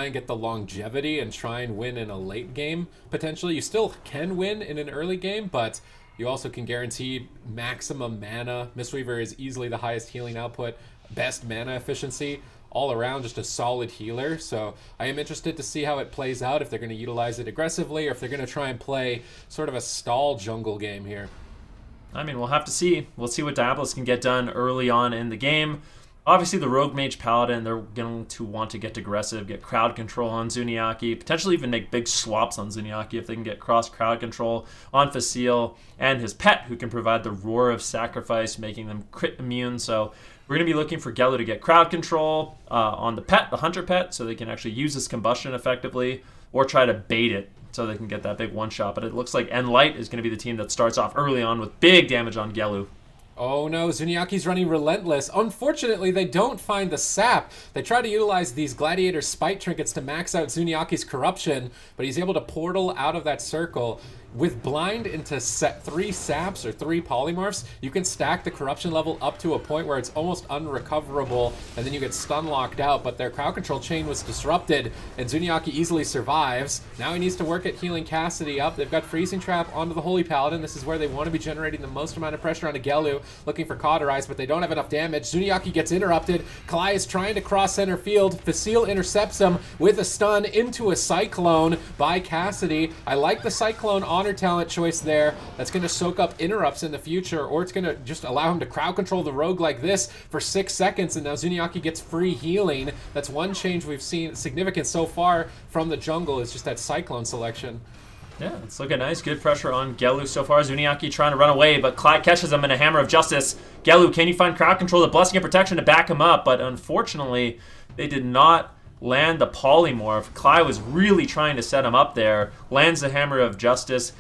and get the longevity and try and win in a late game, potentially. You still can win in an early game, but you also can guarantee maximum mana. Mistweaver is easily the highest healing output, best mana efficiency, all around just a solid healer. So I am interested to see how it plays out, if they're going to utilize it aggressively or if they're going to try and play sort of a stall jungle game here. I mean, we'll have to see. We'll see what Diabolus can get done early on in the game. Obviously, the Rogue Mage Paladin, they're going to want to get aggressive, get crowd control on Zuniaki, potentially even make big swaps on Zuniaki if they can get cross crowd control on Facile and his pet, who can provide the Roar of Sacrifice, making them crit immune. So we're going to be looking for Gelu to get crowd control on the pet, the Hunter pet, so they can actually use his combustion effectively, or try to bait it so they can get that big one-shot. But it looks like nLite is going to be the team that starts off early on with big damage on Gelu. Oh no, Zuniaki's running relentless. Unfortunately, they don't find the sap. They try to utilize these gladiator spite trinkets to max out Zuniaki's corruption, but he's able to portal out of that circle. With blind into 3 saps or 3 polymorphs, you can stack the corruption level up to a point where it's almost unrecoverable, and then you get stun locked out, but their crowd control chain was disrupted, and Zuniaki easily survives. Now he needs to work at healing Cassidy up. They've got Freezing Trap onto the Holy Paladin. This is where they want to be generating the most amount of pressure onto Gelu, looking for Cauterize, but they don't have enough damage. Zuniaki gets interrupted. Kalai is trying to cross center field. Facile intercepts him with a stun into a Cyclone by Cassidy. I like the Cyclone honor talent choice there. That's going to soak up interrupts in the future, or it's going to just allow him to crowd control the rogue like this for 6 seconds, and now Zuniaki gets free healing. That's one change we've seen significant so far from the jungle, is just that Cyclone selection. Yeah, it's looking nice. Good pressure on Gelu so far. Zuniaki trying to run away, but Clyde catches him in a Hammer of Justice. Gelu, can you find crowd control, the Blessing of Protection to back him up? But unfortunately, they did not land the Polymorph. Clyde was really trying to set him up there. Lands the Hammer of Justice.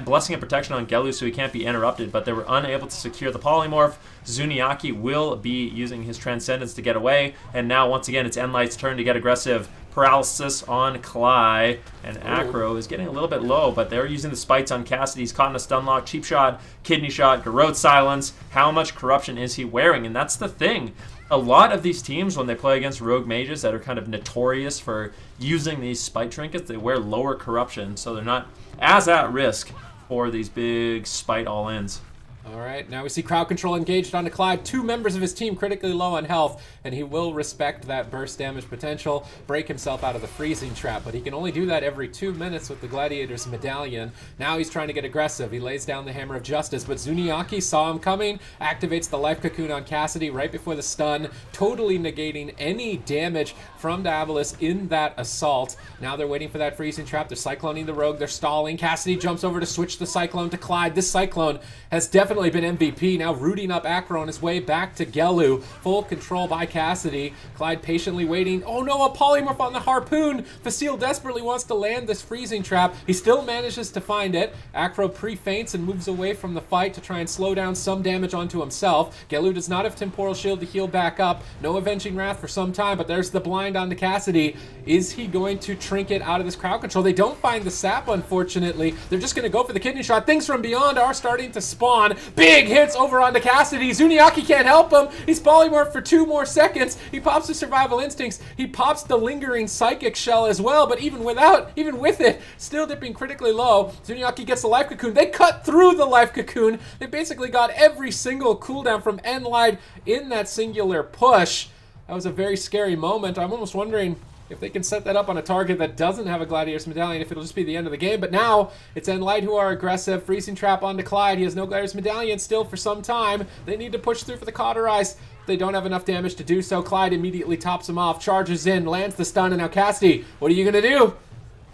Blessing of Protection on Gelu so he can't be interrupted, but they were unable to secure the Polymorph. Zuniaki will be using his Transcendence to get away, and now once again it's nLite's turn to get aggressive. Paralysis on Cly, and Acro is getting a little bit low, but they're using the spites on Cassidy. He's caught in a stun lock, cheap shot, kidney shot, Garrote Silence. How much corruption is he wearing? And that's the thing. A lot of these teams, when they play against rogue mages that are kind of notorious for using these spite trinkets, they wear lower corruption, so they're not as at risk for these big spite all-ins. All right, now we see crowd control engaged onto Clyde. 2 members of his team critically low on health, and he will respect that burst damage potential, break himself out of the freezing trap, but he can only do that every 2 minutes with the Gladiator's Medallion. Now he's trying to get aggressive. He lays down the Hammer of Justice, but Zuniaki saw him coming, activates the Life Cocoon on Cassidy right before the stun, totally negating any damage from Diabolus in that assault. Now they're waiting for that freezing trap. They're cycloning the rogue. They're stalling. Cassidy jumps over to switch the Cyclone to Clyde. This Cyclone has definitely been MVP, now rooting up Acro on his way back to Gelu. Full control by Cassidy. Clyde patiently waiting. Oh no, a Polymorph on the Harpoon! Facile desperately wants to land this freezing trap. He still manages to find it. Acro pre-feints and moves away from the fight to try and slow down some damage onto himself. Gelu does not have Temporal Shield to heal back up. No Avenging Wrath for some time, but there's the blind onto Cassidy. Is he going to trinket out of this crowd control? They don't find the sap, unfortunately. They're just going to go for the kidney shot. Things from beyond are starting to spawn. Big hits over onto Cassidy. Zuniaki can't help him. He's polymorphed for 2 more seconds. He pops the Survival Instincts. He pops the lingering Psychic Shell as well, but even with it, still dipping critically low. Zuniaki gets the Life Cocoon. They cut through the Life Cocoon. They basically got every single cooldown from nLite in that singular push. That was a very scary moment. I'm almost wondering if they can set that up on a target that doesn't have a Gladiator's Medallion, if it'll just be the end of the game. But now it's nLite who are aggressive. Freezing Trap onto Clyde. He has no Gladiator's Medallion still for some time. They need to push through for the Cauterize. They don't have enough damage to do so. Clyde immediately tops him off, charges in, lands the stun, and now Cassidy, what are you going to do?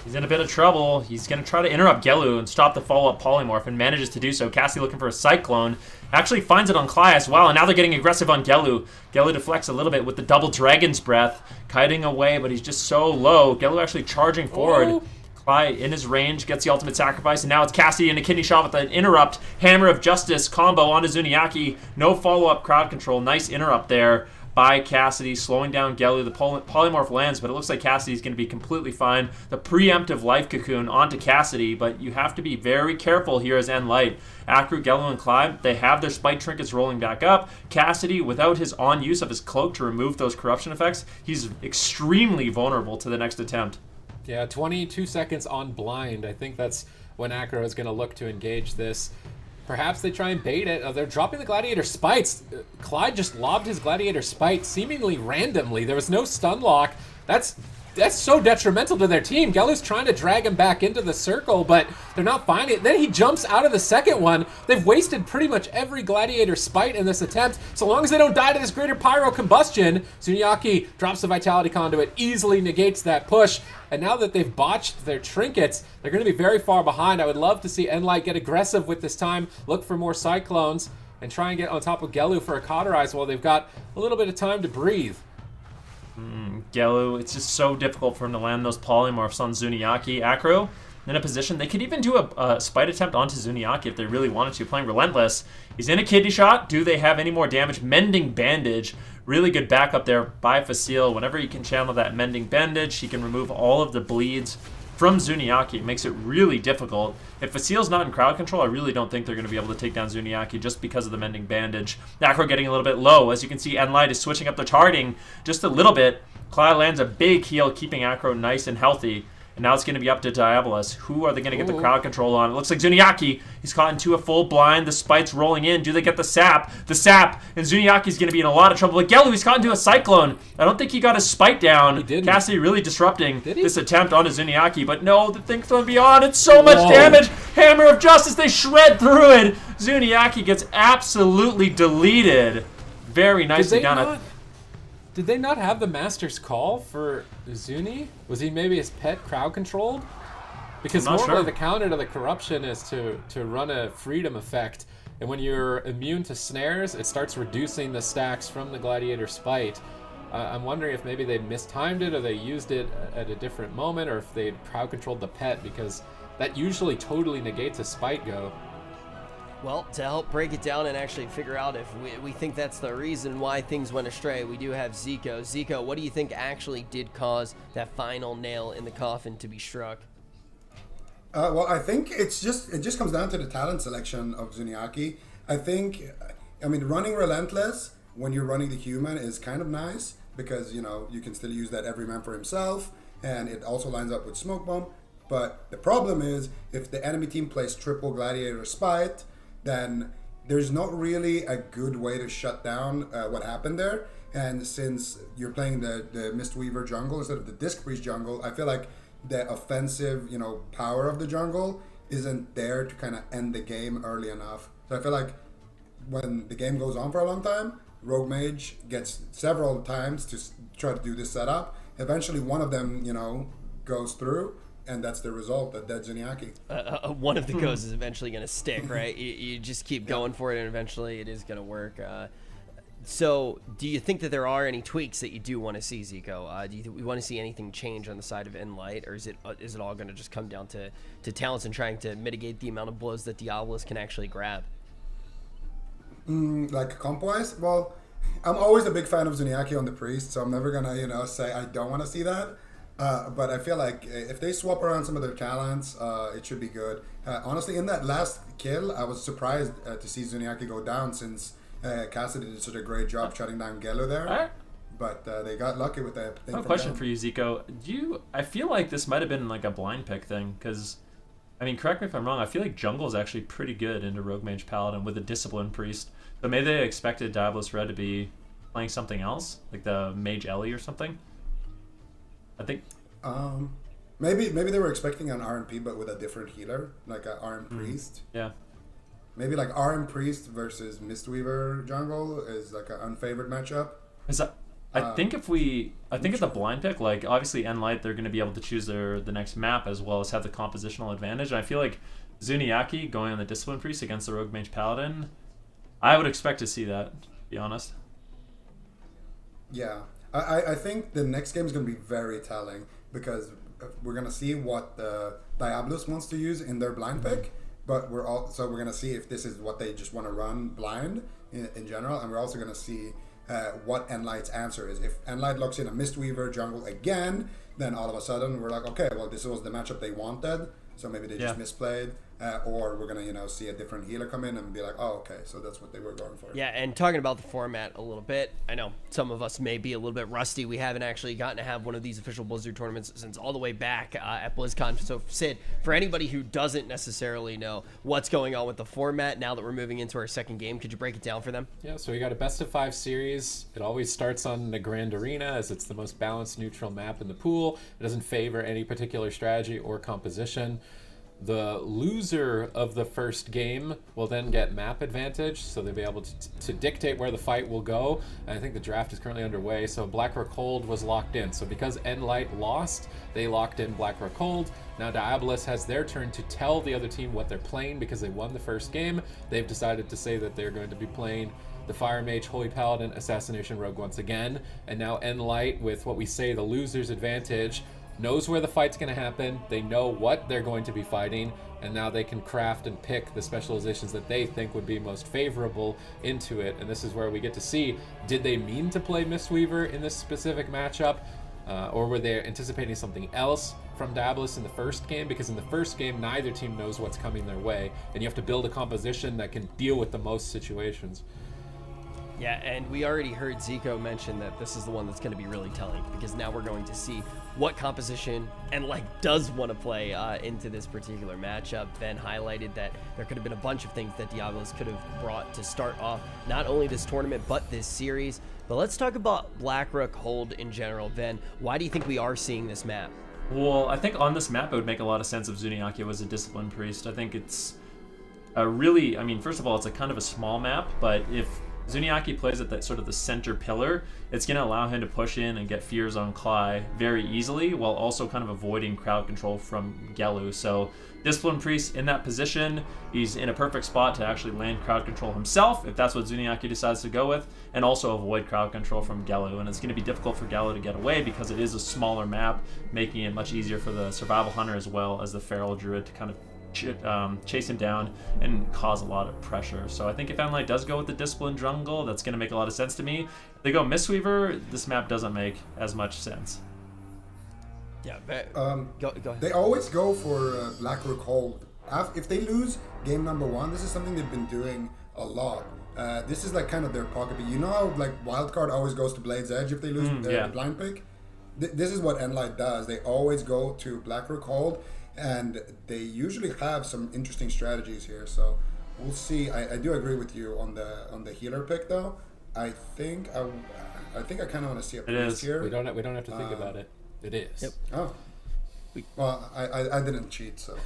He's in a bit of trouble. He's going to try to interrupt Gelu and stop the follow-up Polymorph, and manages to do so. Cassidy looking for a Cyclone. Actually finds it on Cly as well, and now they're getting aggressive on Gelu. Gelu deflects a little bit with the double Dragon's Breath, kiting away, but he's just so low. Gelu actually charging forward. Oh. Cly in his range, gets the ultimate sacrifice, and now it's Cassidy in a kidney shot with an interrupt. Hammer of Justice combo onto Zuniaki. No follow-up crowd control. Nice interrupt there by Cassidy, slowing down Gelu. The polymorph lands, but it looks like Cassidy's going to be completely fine. The preemptive life cocoon onto Cassidy, but you have to be very careful here as nLite. Akru, Gelu, and Clyde, they have their spite trinkets rolling back up. Cassidy, without his on use of his cloak to remove those corruption effects, he's extremely vulnerable to the next attempt. Yeah, 22 seconds on blind. I think that's when Akru is going to look to engage this. Perhaps they try and bait it. They're dropping the Gladiator Spites. Clyde just lobbed his Gladiator Spite seemingly randomly. There was no stun lock. That's so detrimental to their team. Gelu's trying to drag him back into the circle, but they're not finding it. Then he jumps out of the second one. They've wasted pretty much every Gladiator Spite in this attempt. So long as they don't die to this greater pyro combustion, Zuniaki drops the Vitality Conduit, easily negates that push. And now that they've botched their trinkets, they're going to be very far behind. I would love to see nLite get aggressive with this time, look for more Cyclones, and try and get on top of Gelu for a cauterize while they've got a little bit of time to breathe. Gelu, it's just so difficult for him to land those polymorphs on Zuniaki. Akru in a position, they could even do a spite attempt onto Zuniaki if they really wanted to, playing Relentless. He's in a kidney shot. Do they have any more damage? Mending Bandage. Really good backup there by Facile. Whenever he can channel that Mending Bandage, he can remove all of the bleeds from Zuniaki. It makes it really difficult. If Facile's not in crowd control, I really don't think they're going to be able to take down Zuniaki just because of the Mending Bandage. Akru getting a little bit low. As you can see, nLite is switching up their targeting just a little bit. Clyde lands a big heal, keeping Akru nice and healthy. And now it's going to be up to Diabolus. Who are they going to get the crowd control on? It looks like Zuniaki. He's caught into a full blind. The Spite's rolling in. Do they get the sap? The sap. And Zuniaki's going to be in a lot of trouble. But Gelu, he's caught into a Cyclone. I don't think he got his Spite down. He didn't. Cassidy really disrupting this attempt onto Zuniaki. But no, the thing's going beyond. It's so much damage. Hammer of Justice. They shred through it. Zuniaki gets absolutely deleted. Very nicely done. Did they not have the Master's Call for Zuni? Was he maybe his pet crowd controlled? Because normally the counter to the corruption is to run a freedom effect, and when you're immune to snares, it starts reducing the stacks from the Gladiator Spite. I'm wondering if maybe they mistimed it, or they used it at a different moment, or if they crowd controlled the pet, because that usually totally negates a Spite go. Well, to help break it down and actually figure out if we think that's the reason why things went astray, we do have Zico. Zico, what do you think actually did cause that final nail in the coffin to be struck? Well, I think it just comes down to the talent selection of Zuniaki. I mean, running Relentless when you're running the human is kind of nice because, you know, you can still use that every man for himself, and it also lines up with Smoke Bomb. But the problem is if the enemy team plays triple Gladiator Spite, then there's not really a good way to shut down what happened there. And since you're playing the Mistweaver jungle instead of the Disc Priest jungle, I feel like the offensive, you know, power of the jungle isn't there to kind of end the game early enough. So I feel like when the game goes on for a long time, Rogue Mage gets several times to try to do this setup. Eventually one of them, you know, goes through, and that's the result, that dead Zuniaki. One of the goes is eventually going to stick, right? You just keep going for it, and eventually it is going to work. So do you think that there are any tweaks that you do want to see, Zico? Do you want to see anything change on the side of nLite, or is it all going to just come down to talents and trying to mitigate the amount of blows that Diabolus can actually grab? Like comp-wise? Well, I'm always a big fan of Zuniaki on the Priest, so I'm never going to, you know, say I don't want to see that. But I feel like if they swap around some of their talents, it should be good. Honestly, in that last kill, I was surprised to see Zuniaki go down since Cassidy did such a great job shutting down Gelu there. All right. But they got lucky with that. I have a question for you, Zico. I feel like this might have been like a blind pick thing, because, I mean, correct me if I'm wrong, I feel like jungle is actually pretty good into Rogue Mage Paladin with a Discipline Priest. So maybe they expected Diabolus Red to be playing something else, like the Mage Ellie or something. I think maybe they were expecting an RMP but with a different healer, like an RM Priest. Yeah. Maybe like RM Priest versus Mistweaver jungle is like an unfavored matchup. I think it's a blind pick. Like obviously nLite, they're going to be able to choose the next map as well as have the compositional advantage. And I feel like Zuniaki going on the Discipline Priest against the Rogue Mage Paladin, I would expect to see that, to be honest. Yeah. I think the next game is going to be very telling because we're going to see what the Diabolus wants to use in their blind pick, but we're going to see if this is what they just want to run blind in general, and we're also going to see what nLite's answer is. If nLite locks in a Mistweaver jungle again, then all of a sudden we're like, okay, well, this was the matchup they wanted, so maybe they just misplayed. Or we're gonna, see a different healer come in and be like, oh, okay, so that's what they were going for. Yeah, and talking about the format a little bit, I know some of us may be a little bit rusty. We haven't actually gotten to have one of these official Blizzard tournaments since all the way back at BlizzCon. So, Sid, for anybody who doesn't necessarily know what's going on with the format now that we're moving into our second game, could you break it down for them? Yeah, so we got a best-of-5 series. It always starts on the Grand Arena, as it's the most balanced, neutral map in the pool. It doesn't favor any particular strategy or composition. The loser of the first game will then get map advantage, so they'll be able to dictate where the fight will go. And I think the draft is currently underway, so Blackrock Hold was locked in. So because nLite lost, they locked in Blackrock Hold. Now Diabolus has their turn to tell the other team what they're playing because they won the first game. They've decided to say that they're going to be playing the Fire Mage, Holy Paladin, Assassination Rogue once again. And now nLite, with what we say the loser's advantage, knows where the fight's going to happen, they know what they're going to be fighting, and now they can craft and pick the specializations that they think would be most favorable into it. And this is where we get to see, did they mean to play Mistweaver in this specific matchup, or were they anticipating something else from Diabolus in the first game? Because in the first game, neither team knows what's coming their way, and you have to build a composition that can deal with the most situations. Yeah, and we already heard Zico mention that this is the one that's going to be really telling, because now we're going to see what composition nLite does want to play into this particular matchup. Ben highlighted that there could have been a bunch of things that Diabolus could have brought to start off not only this tournament but this series. But let's talk about Blackrock Hold in general. Ben, why do you think we are seeing this map? Well, I think on this map it would make a lot of sense if Zuniaki was a Discipline Priest. I think it's a really, first of all, it's a kind of a small map, but if Zuniaki plays at that sort of the center pillar, it's going to allow him to push in and get fears on Cly very easily, while also kind of avoiding crowd control from Gelu. So Discipline Priest in that position, he's in a perfect spot to actually land crowd control himself, if that's what Zuniaki decides to go with, and also avoid crowd control from Gelu. And it's going to be difficult for Gelu to get away because it is a smaller map, making it much easier for the Survival Hunter as well as the Feral Druid to kind of chase him down and cause a lot of pressure. So I think if nLite does go with the Discipline Jungle, that's going to make a lot of sense to me. If they go Mistweaver, this map doesn't make as much sense. Yeah, go ahead. They always go for Blackrock Hold. If they lose game number 1, this is something they've been doing a lot. This is like kind of their pocket. You know how like Wildcard always goes to Blade's Edge if they lose their blind pick? This is what nLite does. They always go to Blackrock Hold, and they usually have some interesting strategies here. So we'll see. I do agree with you on the healer pick, though. I think I kind of want to see a priest here. We don't have to think about it. It is. Yep. Oh. Well, I didn't cheat, so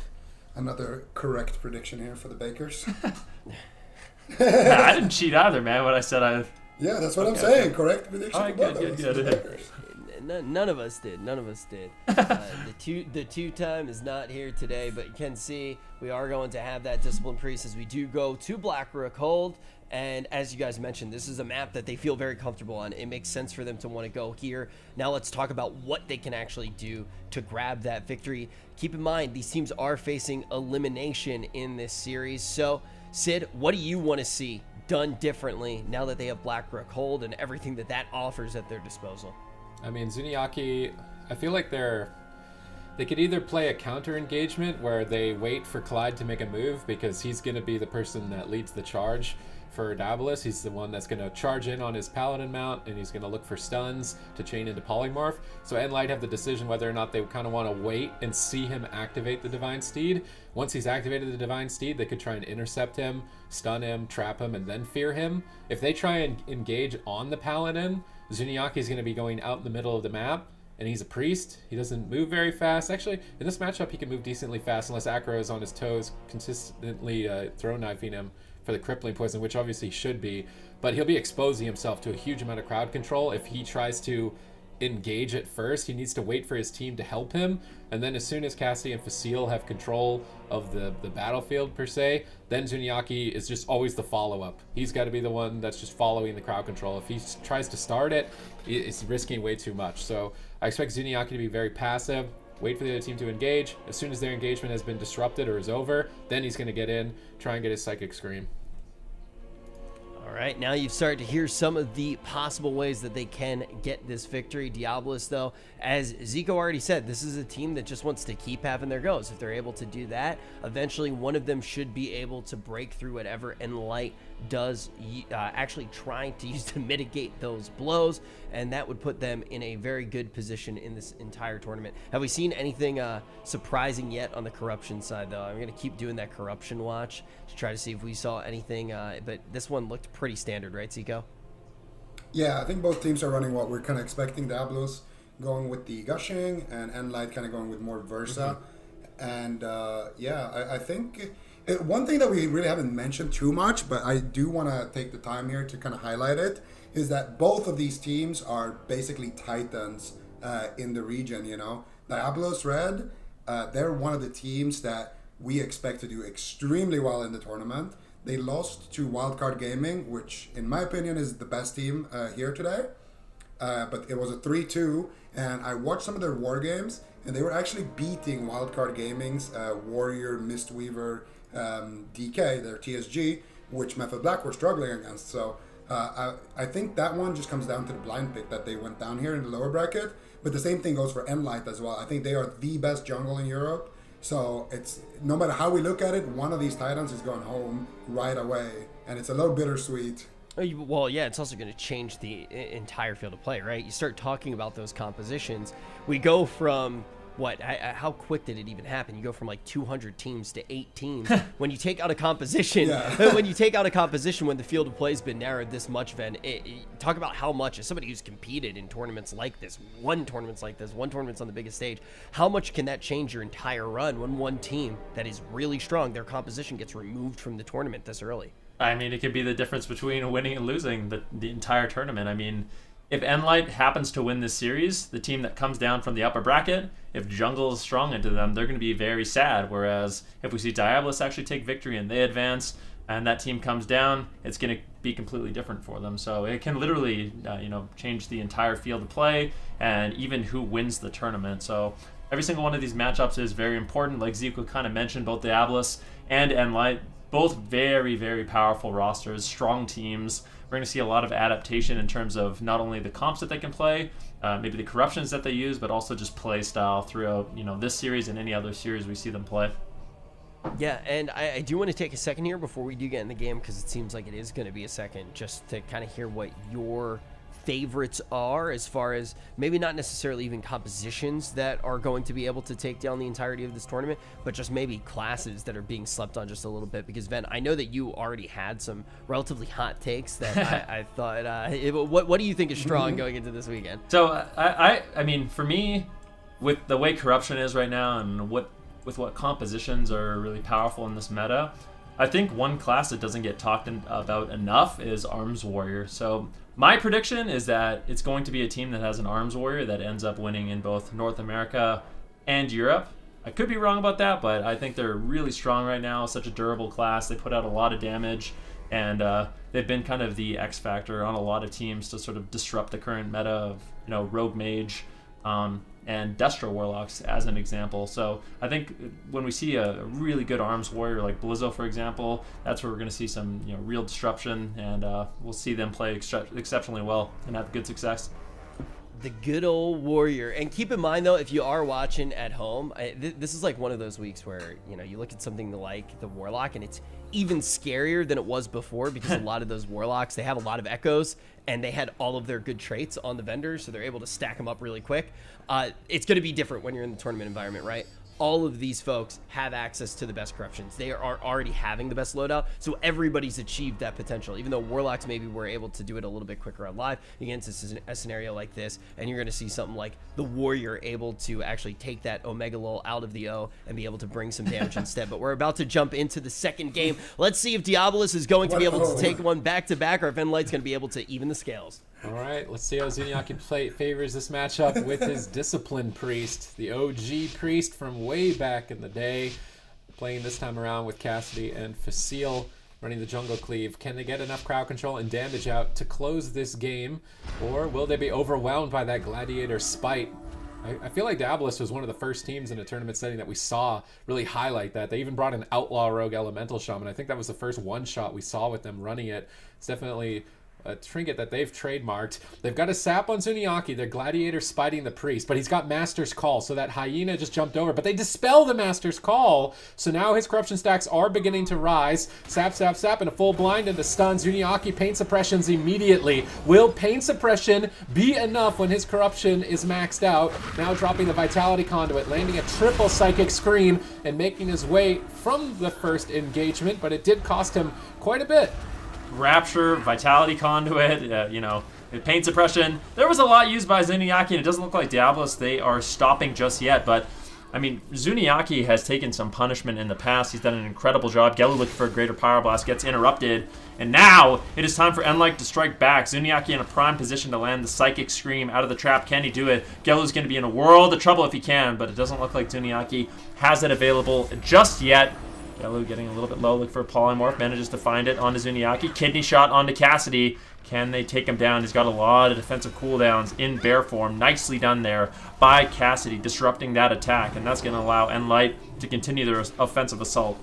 another correct prediction here for the Bakers. Yeah, I didn't cheat either, man. When I said Yeah, that's what I'm saying. Correct prediction. All right, good. For the Bakers. None of us did. The two-time is not here today, but you can see we are going to have that Discipline Priest as we do go to Blackrock Hold. And as you guys mentioned, this is a map that they feel very comfortable on. It makes sense for them to want to go here. Now let's talk about what they can actually do to grab that victory. Keep in mind, these teams are facing elimination in this series. So, Sid, what do you want to see done differently now that they have Blackrock Hold and everything that offers at their disposal? Zuniaki, I feel like they could either play a counter engagement where they wait for Clyde to make a move because he's going to be the person that leads the charge for Diabolus. He's the one that's going to charge in on his Paladin mount, and he's going to look for stuns to chain into Polymorph. So nLite have the decision whether or not they kind of want to wait and see him activate the Divine Steed. Once he's activated the Divine Steed, they could try and intercept him, stun him, trap him, and then fear him. If they try and engage on the Paladin, Zuniaki is going to be going out in the middle of the map, and he's a priest. He doesn't move very fast. Actually, in this matchup, he can move decently fast unless Acro is on his toes, consistently throw knifing him for the crippling poison, which obviously he should be. But he'll be exposing himself to a huge amount of crowd control. If he tries to engage at first, he needs to wait for his team to help him, and then as soon as Cassie and Facile have control of the battlefield per se, then Zuniaki is just always the follow-up. He's got to be the one that's just following the crowd control. If he tries to start it, it's risking way too much. So I expect Zuniaki to be very passive, wait for the other team to engage. As soon as their engagement has been disrupted or is over, then he's going to get in, try and get his Psychic Scream. All All right, now you've started to hear some of the possible ways that they can get this victory. Diabolus, though, as Zico already said, this is a team that just wants to keep having their goes. If they're able to do that, eventually one of them should be able to break through whatever nLite does actually trying to use to mitigate those blows, and that would put them in a very good position in this entire tournament. Have we seen anything surprising yet on the corruption side, though? I'm going to keep doing that corruption watch to try to see if we saw anything, but this one looked pretty standard, right, Zico? Yeah, I think both teams are running what we're kind of expecting. Diabolus going with the gushing, and nLite kind of going with more Versa. And I think one thing that we really haven't mentioned too much, but I do want to take the time here to kind of highlight it, is that both of these teams are basically titans in the region. You know, Diabolus Red, they're one of the teams that we expect to do extremely well in the tournament. They lost to Wildcard Gaming, which in my opinion is the best team here today. But it was a 3-2, and I watched some of their war games, and they were actually beating Wildcard Gaming's Warrior, Mistweaver, DK, their TSG, which Method Black were struggling against. So I think that one just comes down to the blind pick that they went down here in the lower bracket. But the same thing goes for nLite as well. I think they are the best jungle in Europe. So it's no matter how we look at it, one of these titans is going home right away, and it's a little bittersweet. Well, yeah, it's also going to change the entire field of play, right? You start talking about those compositions. We go from how quick did it even happen? You go from like 200 teams to 8 teams. When you take out a composition, when the field of play has been narrowed this much, Ven, talk about how much, as somebody who's competed in tournaments like this, won tournaments like this, won tournaments on the biggest stage, how much can that change your entire run when one team that is really strong, their composition gets removed from the tournament this early? I mean, it could be the difference between winning and losing the entire tournament. I mean, if nLite happens to win this series, the team that comes down from the upper bracket, if jungle is strong into them, they're going to be very sad. Whereas if we see Diabolus actually take victory and they advance, and that team comes down, it's going to be completely different for them. So it can literally, change the entire field of play and even who wins the tournament. So every single one of these matchups is very important. Like Zico kind of mentioned, both Diabolus and nLite, both very, very powerful rosters, strong teams. We're going to see a lot of adaptation in terms of not only the comps that they can play, maybe the corruptions that they use, but also just play style throughout this series and any other series we see them play. Yeah, and I do want to take a second here before we do get in the game, because it seems like it is going to be a second, just to kind of hear what your favorites are, as far as maybe not necessarily even compositions that are going to be able to take down the entirety of this tournament, but just maybe classes that are being slept on just a little bit. Because Ven, I know that you already had some relatively hot takes that I thought. What do you think is strong going into this weekend? So I mean, for me, with the way corruption is right now, and what compositions are really powerful in this meta, I think one class that doesn't get talked about enough is Arms Warrior. So my prediction is that it's going to be a team that has an Arms Warrior that ends up winning in both North America and Europe. I could be wrong about that, but I think they're really strong right now. Such a durable class. They put out a lot of damage, and they've been kind of the X factor on a lot of teams to sort of disrupt the current meta of Rogue Mage and Destro Warlocks as an example. So I think when we see a really good Arms Warrior like Blizzo, for example, that's where we're going to see some real disruption, and we'll see them play exceptionally well and have good success. The good old Warrior. And keep in mind, though, if you are watching at home, this is like one of those weeks where you look at something like the Warlock, and it's even scarier than it was before, because a lot of those Warlocks, they have a lot of echoes, and they had all of their good traits on the vendors, so they're able to stack them up really quick. It's going to be different when you're in the tournament environment, right? All of these folks have access to the best corruptions. They are already having the best loadout, so everybody's achieved that potential. Even though Warlocks maybe were able to do it a little bit quicker on live, against a scenario like this, and you're going to see something like the Warrior able to actually take that Omega Lol out of the O and be able to bring some damage instead. But we're about to jump into the second game. Let's see if Diabolus is going to be able to take one back-to-back, or if nLite's going to be able to even the scales. All right, let's see how Zuniaki favors this matchup with his Discipline Priest, the OG Priest from way back in the day, playing this time around with Cassidy and Facile running the jungle cleave. Can they get enough crowd control and damage out to close this game, or will they be overwhelmed by that Gladiator Spite I feel like Diabolus was one of the first teams in a tournament setting that we saw really highlight that. They even brought an Outlaw Rogue Elemental Shaman. I think that was the first one-shot we saw with them running it. It's definitely a trinket that they've trademarked. They've got a sap on Zuniaki. Their Gladiator spiting the Priest, but he's got Master's Call, so that Hyena just jumped over. But they dispel the Master's Call, so now his corruption stacks are beginning to rise. Sap, sap, sap, and a full blind into stun. Zuniaki pain suppressions immediately. Will pain suppression be enough when his corruption is maxed out? Now dropping the Vitality Conduit, landing a triple Psychic Scream, and making his way from the first engagement, but it did cost him quite a bit. Rapture, Vitality Conduit, Pain Suppression. There was a lot used by Zuniaki, and it doesn't look like Diabolus, they are stopping just yet. But, I mean, Zuniaki has taken some punishment in the past. He's done an incredible job. Gelu looking for a greater Pyroblast, gets interrupted. And now, it is time for nLite to strike back. Zuniaki in a prime position to land the Psychic Scream out of the trap. Can he do it? Gelu's going to be in a world of trouble if he can, but it doesn't look like Zuniaki has it available just yet. Gelu getting a little bit low, look for a Polymorph, manages to find it onto Zuniaki. Kidney shot onto Cassidy. Can they take him down? He's got a lot of defensive cooldowns in bear form. Nicely done there by Cassidy, disrupting that attack, and that's going to allow nLite to continue their offensive assault.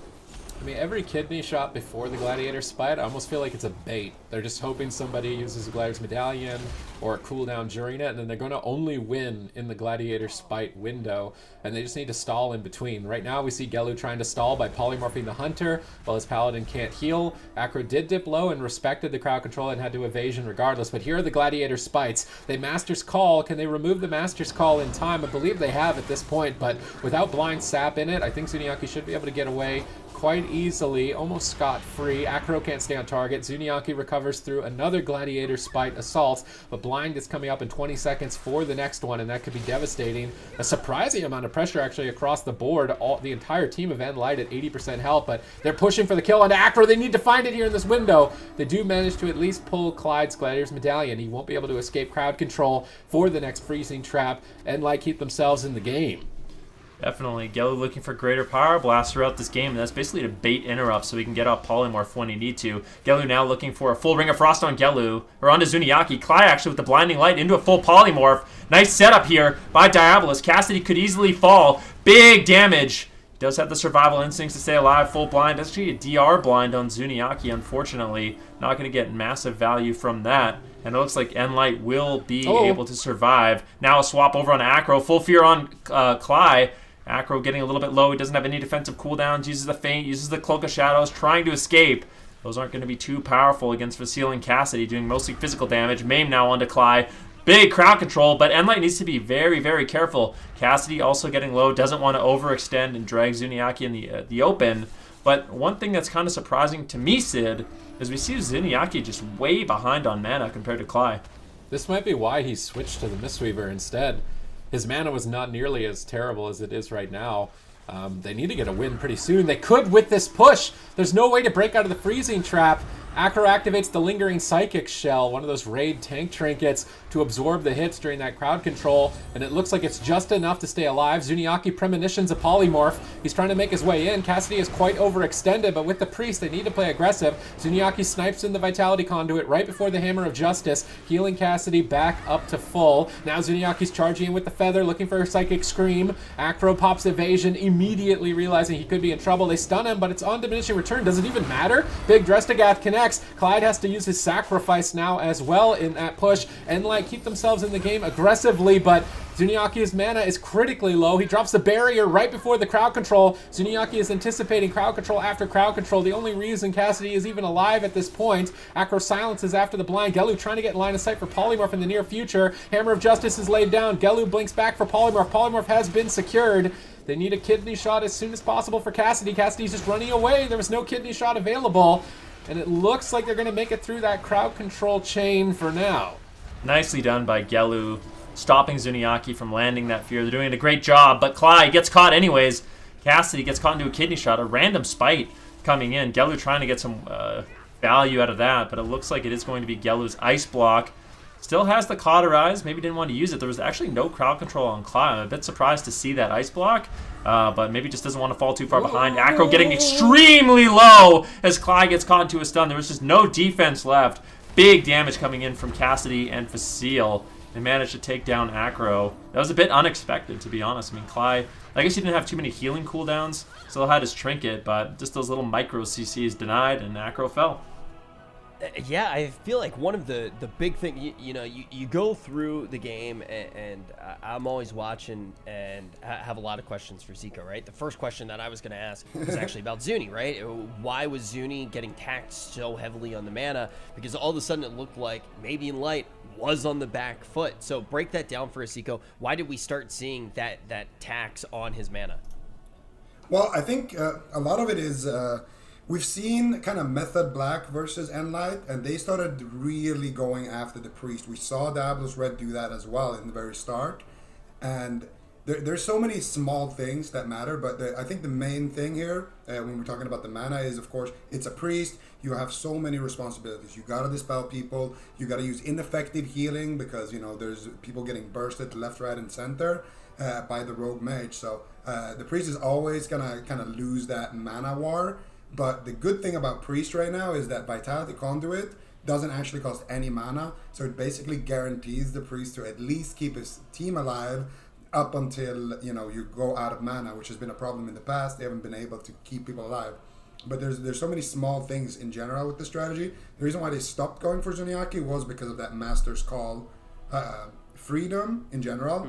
I mean, every kidney shot before the Gladiator Spite, I almost feel like it's a bait. They're just hoping somebody uses a Gladiator's Medallion or a cooldown during it, and then they're going to only win in the Gladiator Spite window, and they just need to stall in between. Right now, we see Gelu trying to stall by polymorphing the Hunter, while his Paladin can't heal. Acro did dip low and respected the crowd control and had to evasion regardless, but here are the Gladiator Spites. They Master's Call. Can they remove the Master's Call in time? I believe they have at this point, but without Blind Sap in it, I think Zuniaki should be able to get away quite easily, almost scot-free. Acro can't stay on target. Zuniaki recovers through another Gladiator Spite assault, but Blind is coming up in 20 seconds for the next one, and that could be devastating. A surprising amount of pressure actually across the board. The entire team of nLite at 80% health, but they're pushing for the kill onto Acro. They need to find it here in this window. They do manage to at least pull Clyde's Gladiator's Medallion. He won't be able to escape crowd control for the next freezing trap. nLite keep themselves in the game. Definitely. Gelu looking for greater power blast throughout this game, and that's basically to bait interrupts so he can get off Polymorph when he need to. Gelu now looking for a full Ring of Frost on Gelu, or onto Zuniaki. Cly actually with the Blinding Light into a full Polymorph. Nice setup here by Diabolus. Cassidy could easily fall. Big damage. He does have the survival instincts to stay alive. Full blind. That's actually a DR blind on Zuniaki, unfortunately. Not going to get massive value from that. And it looks like nLite will be able to survive. Now a swap over on Acro. Full fear on Cly. Acro getting a little bit low. He doesn't have any defensive cooldowns. Uses the Feint, uses the Cloak of Shadows, trying to escape. Those aren't going to be too powerful against Vasile and Cassidy, doing mostly physical damage. Maim now onto Cly. Big crowd control, but nLite needs to be very, very careful. Cassidy also getting low, doesn't want to overextend and drag Zuniaki in the open. But one thing that's kind of surprising to me, Sid, is we see Zuniaki just way behind on mana compared to Cly. This might be why he switched to the Mistweaver instead. His mana was not nearly as terrible as it is right now. They need to get a win pretty soon. They could with this push. There's no way to break out of the freezing trap. Acro activates the Lingering Psychic Shell, one of those raid tank trinkets, to absorb the hits during that crowd control, and it looks like it's just enough to stay alive. Zuniaki premonitions a Polymorph. He's trying to make his way in. Cassidy is quite overextended, but with the Priest, they need to play aggressive. Zuniaki snipes in the Vitality Conduit right before the Hammer of Justice, healing Cassidy back up to full. Now Zuniaki's charging in with the Feather, looking for her Psychic Scream. Acro pops evasion, immediately realizing he could be in trouble. They stun him, but it's on diminishing return. Does it even matter? Big Drestagath connects. Clyde has to use his sacrifice now as well in that push. nLite keep themselves in the game aggressively, but Zuniaki's mana is critically low. He drops the barrier right before the crowd control. Zuniaki is anticipating crowd control after crowd control. The only reason Cassidy is even alive at this point. Acro silences after the blind. Gelu trying to get line of sight for Polymorph in the near future. Hammer of Justice is laid down. Gelu blinks back for Polymorph. Polymorph has been secured. They need a kidney shot as soon as possible for Cassidy. Cassidy's just running away. There was no kidney shot available. And it looks like they're going to make it through that crowd control chain for now. Nicely done by Gelu, stopping Zuniaki from landing that fear. They're doing a great job, but Clyde gets caught anyways. Cassidy gets caught into a kidney shot, a random spite coming in. Gelu trying to get some value out of that, but it looks like it is going to be Gelu's Ice Block. Still has the Cauterize, maybe didn't want to use it. There was actually no crowd control on Clyde. I'm a bit surprised to see that Ice Block, but maybe just doesn't want to fall too far behind. Acro getting extremely low as Clyde gets caught into a stun. There was just no defense left. Big damage coming in from Cassidy and Vasile. They managed to take down Acro. That was a bit unexpected, to be honest. I mean, Clyde, I guess he didn't have too many healing cooldowns, still had his trinket, but just those little micro CCs denied, and Acro fell. Yeah, I feel like one of the big thing, you go through the game, and I'm always watching and have a lot of questions for Zico, right? The first question that I was going to ask was actually about Zuni, right? Why was Zuni getting taxed so heavily on the mana? Because all of a sudden it looked like maybe nLite was on the back foot. So break that down for us, Zico. Why did we start seeing that tax on his mana? Well, I think a lot of it is... we've seen kind of Method Black versus nLite, and they started really going after the priest. We saw Diabolus Red do that as well in the very start. And there's so many small things that matter, but I think the main thing here, when we're talking about the mana, is, of course, it's a priest. You have so many responsibilities. You got to dispel people. You got to use ineffective healing because, there's people getting bursted left, right, and center by the rogue mage. So the priest is always going to kind of lose that mana war. But the good thing about Priest right now is that Vitality Conduit doesn't actually cost any mana, so it basically guarantees the Priest to at least keep his team alive up until, you go out of mana, which has been a problem in the past. They haven't been able to keep people alive. But there's so many small things in general with the strategy. The reason why they stopped going for Zuniaki was because of that Master's Call freedom in general.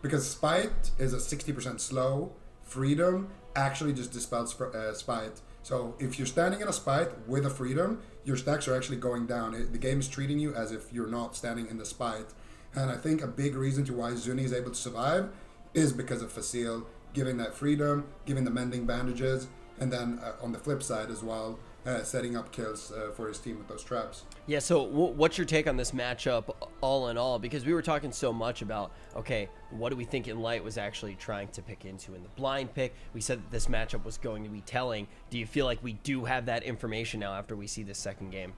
Because Spite is a 60% slow, freedom actually just dispels Spite. So if you're standing in a Spite with a freedom, your stacks are actually going down. The game is treating you as if you're not standing in the Spite. And I think a big reason to why Zuni is able to survive is because of Facile giving that freedom, giving the mending bandages, and then on the flip side as well, setting up kills for his team with those traps. Yeah, so what's your take on this matchup all in all? Because we were talking so much about, okay, what do we think nLite was actually trying to pick into in the blind pick? We said that this matchup was going to be telling. Do you feel like we do have that information now after we see this second game?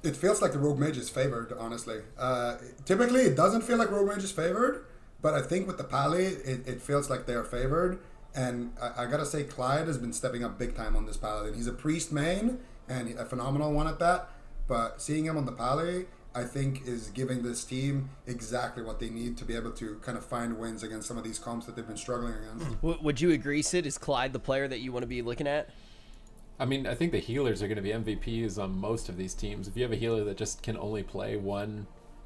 It feels like the Rogue Mage is favored, honestly. Typically, it doesn't feel like Rogue Mage is favored, but I think with the Pally, it feels like they're favored. And I gotta say, Clyde has been stepping up big time on this Paladin. He's a priest main, and a phenomenal one at that. But seeing him on the Pally, I think, is giving this team exactly what they need to be able to kind of find wins against some of these comps that they've been struggling against. Would you agree, Sid? Is Clyde the player that you want to be looking at? I mean, I think the healers are going to be MVPs on most of these teams. If you have a healer that just can only play one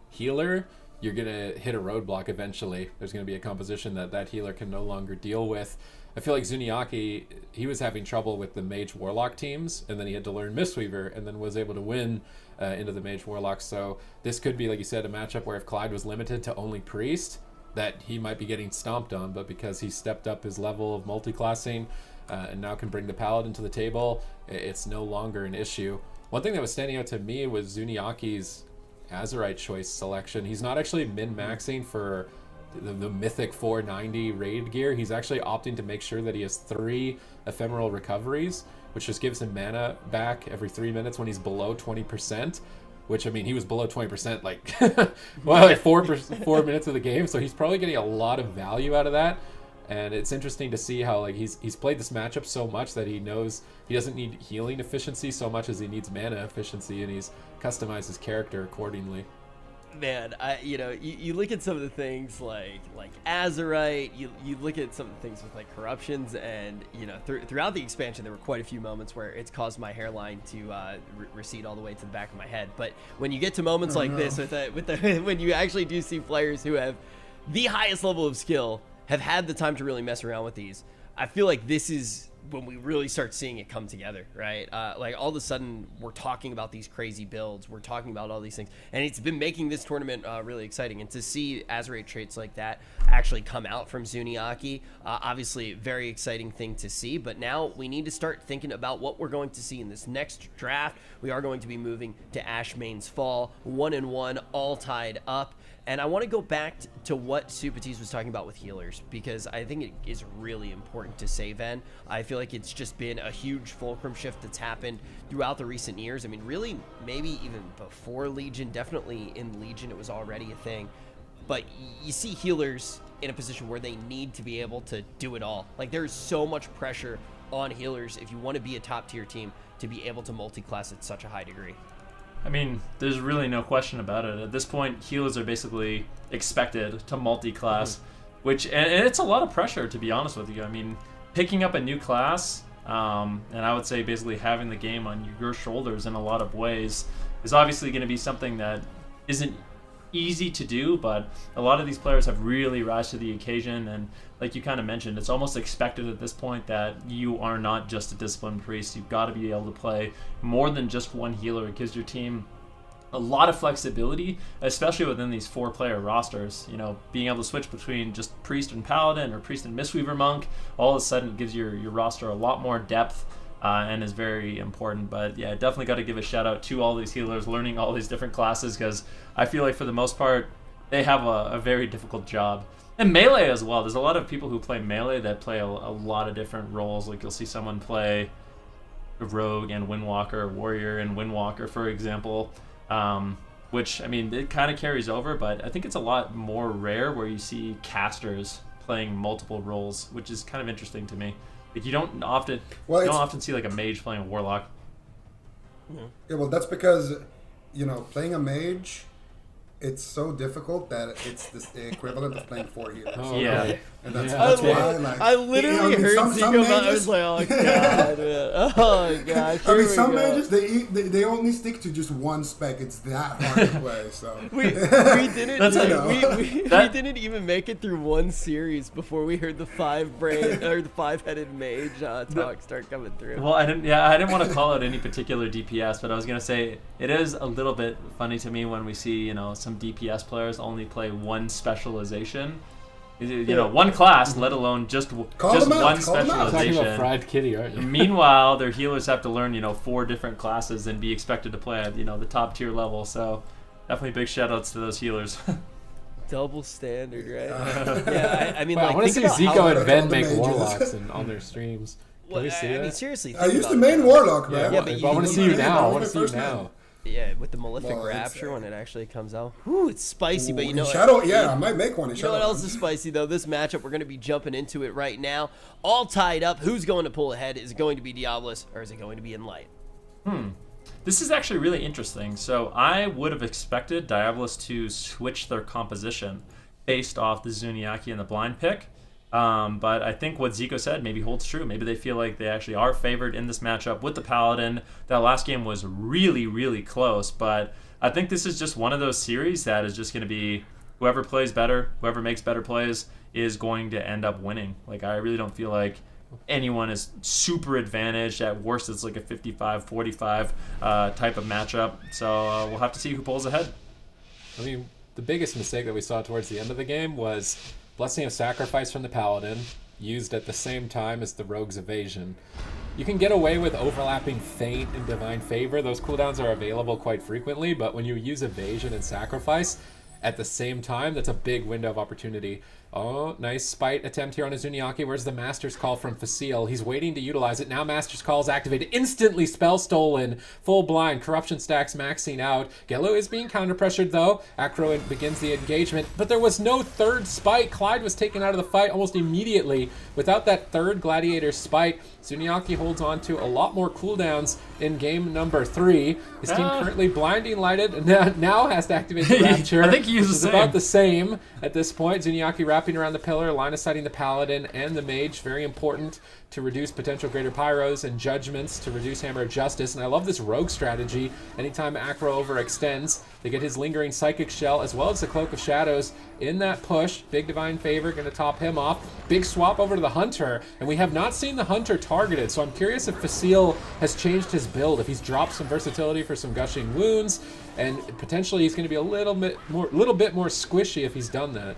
healer, you're going to hit a roadblock eventually. There's going to be a composition that healer can no longer deal with. I feel like Zuniaki, he was having trouble with the Mage Warlock teams, and then he had to learn Mistweaver, and then was able to win into the Mage Warlock. So this could be, like you said, a matchup where if Clyde was limited to only Priest, that he might be getting stomped on, but because he stepped up his level of multiclassing and now can bring the Paladin to the table, it's no longer an issue. One thing that was standing out to me was Zuniaki's Azerite choice selection. He's not actually min-maxing for the mythic 490 raid gear. He's actually opting to make sure that he has 3 ephemeral recoveries, which just gives him mana back every 3 minutes when he's below 20%, which, I mean, he was below 20% like, like 4 minutes of the game, so he's probably getting a lot of value out of that. And it's interesting to see how, like, he's played this matchup so much that he knows he doesn't need healing efficiency so much as he needs mana efficiency, and he's customized his character accordingly. Man, you look at some of the things like Azerite, you look at some of the things with like corruptions, and throughout the expansion there were quite a few moments where it's caused my hairline to recede all the way to the back of my head. But when you get to moments like this when you actually do see players who have the highest level of skill have had the time to really mess around with these, I feel like this is when we really start seeing it come together, right? Like all of a sudden we're talking about these crazy builds, we're talking about all these things, and it's been making this tournament really exciting. And to see Azerite traits like that actually come out from Zuniaki, obviously very exciting thing to see. But now we need to start thinking about what we're going to see in this next draft. We are going to be moving to Ashmane's Fall, 1-1, all tied up. And I want to go back to what Supatis was talking about with healers, because I think it is really important to say, Ven. I feel like it's just been a huge fulcrum shift that's happened throughout the recent years. I mean, really, maybe even before Legion, definitely in Legion, it was already a thing. But you see healers in a position where they need to be able to do it all. Like, there's so much pressure on healers if you want to be a top-tier team to be able to multi-class at such a high degree. I mean, there's really no question about it. At this point, healers are basically expected to multi-class, and it's a lot of pressure, to be honest with you. I mean, picking up a new class, and I would say basically having the game on your shoulders in a lot of ways is obviously going to be something that isn't easy to do, but a lot of these players have really rise to the occasion, and like you kind of mentioned, it's almost expected at this point that you are not just a disciplined priest. You've got to be able to play more than just one healer. It gives your team a lot of flexibility, especially within these 4-player rosters. You know, being able to switch between just priest and paladin or priest and mistweaver monk, all of a sudden it gives your roster a lot more depth, and is very important. But yeah, definitely got to give a shout out to all these healers learning all these different classes, because I feel like for the most part they have a very difficult job. And melee as well. There's a lot of people who play melee that play a lot of different roles. Like you'll see someone play rogue and windwalker, warrior and windwalker, for example. Which, I mean, it kind of carries over, but I think it's a lot more rare where you see casters playing multiple roles, which is kind of interesting to me. Like you don't often see like a mage playing a warlock. Yeah, well, that's because, you know, playing a mage, it's so difficult that it's the equivalent of playing 4 healers. Oh, yeah. okay. And that's Yeah. why, like, I literally you know, heard some Zico about it. I mages- was like, oh god, man. Oh gosh. I mean, here we some go. mages they only stick to just one spec. It's that hard to play. So We didn't. That's we, like- we that- didn't even make it through one series before we heard the 5-headed mage talk start coming through. Well, I didn't want to call out any particular DPS, but I was gonna say it is a little bit funny to me when we see, you know, some DPS players only play one specialization. You know, one class, let alone just them out, one call them out. Talking about specialization. fried kitty, aren't you? Meanwhile, their healers have to learn, you know, 4 different classes and be expected to play at, you know, the top tier level. So definitely big shout outs to those healers. Double standard, right? Yeah, I mean, Well, like, I want to see think about Zico how- and Ben the make mages. warlocks on their streams. Can Well, we see I mean, that? seriously. I think used to about main it. warlock, Yeah, man. Yeah, but I want to see you now. I want to see you now. Yeah, with the Malefic Well, it's, Rapture when it actually comes out. Whew, it's spicy, but you know what? Shadow. Yeah, I might make one. In You know what Shadow. else is spicy though? This matchup, we're going to be jumping into it right now. All tied up. Who's going to pull ahead? Is it going to be Diabolus or is it going to be nLite? This is actually really interesting. So I would have expected Diabolus to switch their composition based off the Zuniaki and the blind pick. But I think what Zico said maybe holds true. Maybe they feel like they actually are favored in this matchup with the Paladin. That last game was really, really close. But I think this is just one of those series that is just going to be whoever plays better, whoever makes better plays is going to end up winning. Like, I really don't feel like anyone is super advantaged. At worst, it's like a 55-45 type of matchup. So we'll have to see who pulls ahead. I mean, the biggest mistake that we saw towards the end of the game was Blessing of Sacrifice from the Paladin, used at the same time as the Rogue's Evasion. You can get away with overlapping Feint and Divine Favor. Those cooldowns are available quite frequently, but when you use Evasion and Sacrifice at the same time, that's a big window of opportunity. Oh, nice spite attempt here on a Zuniaki. Where's the Master's Call from Facile? He's waiting to utilize it. Now Master's Call is activated. Instantly spell stolen. Full blind. Corruption stacks maxing out. Gelu is being counter-pressured though. Acro begins the engagement, but there was no third spite. Clyde was taken out of the fight almost immediately. Without that third Gladiator spite, Zuniaki holds on to a lot more cooldowns in game number 3. His team currently blinding lighted and now has to activate the Rapture. I think he used the same. About the same at this point. Zuniaki wrapping around the pillar, line of sighting the Paladin and the Mage. Very important to reduce potential greater pyros and judgments to reduce Hammer of Justice. And I love this rogue strategy. Anytime Acro overextends, they get his lingering Psychic Shell as well as the Cloak of Shadows in that push. Big Divine Favor going to top him off. Big swap over to the Hunter, and we have not seen the Hunter targeted, so I'm curious if Facile has changed his build, if he's dropped some versatility for some Gushing Wounds, and potentially he's going to be a little bit more squishy if he's done that.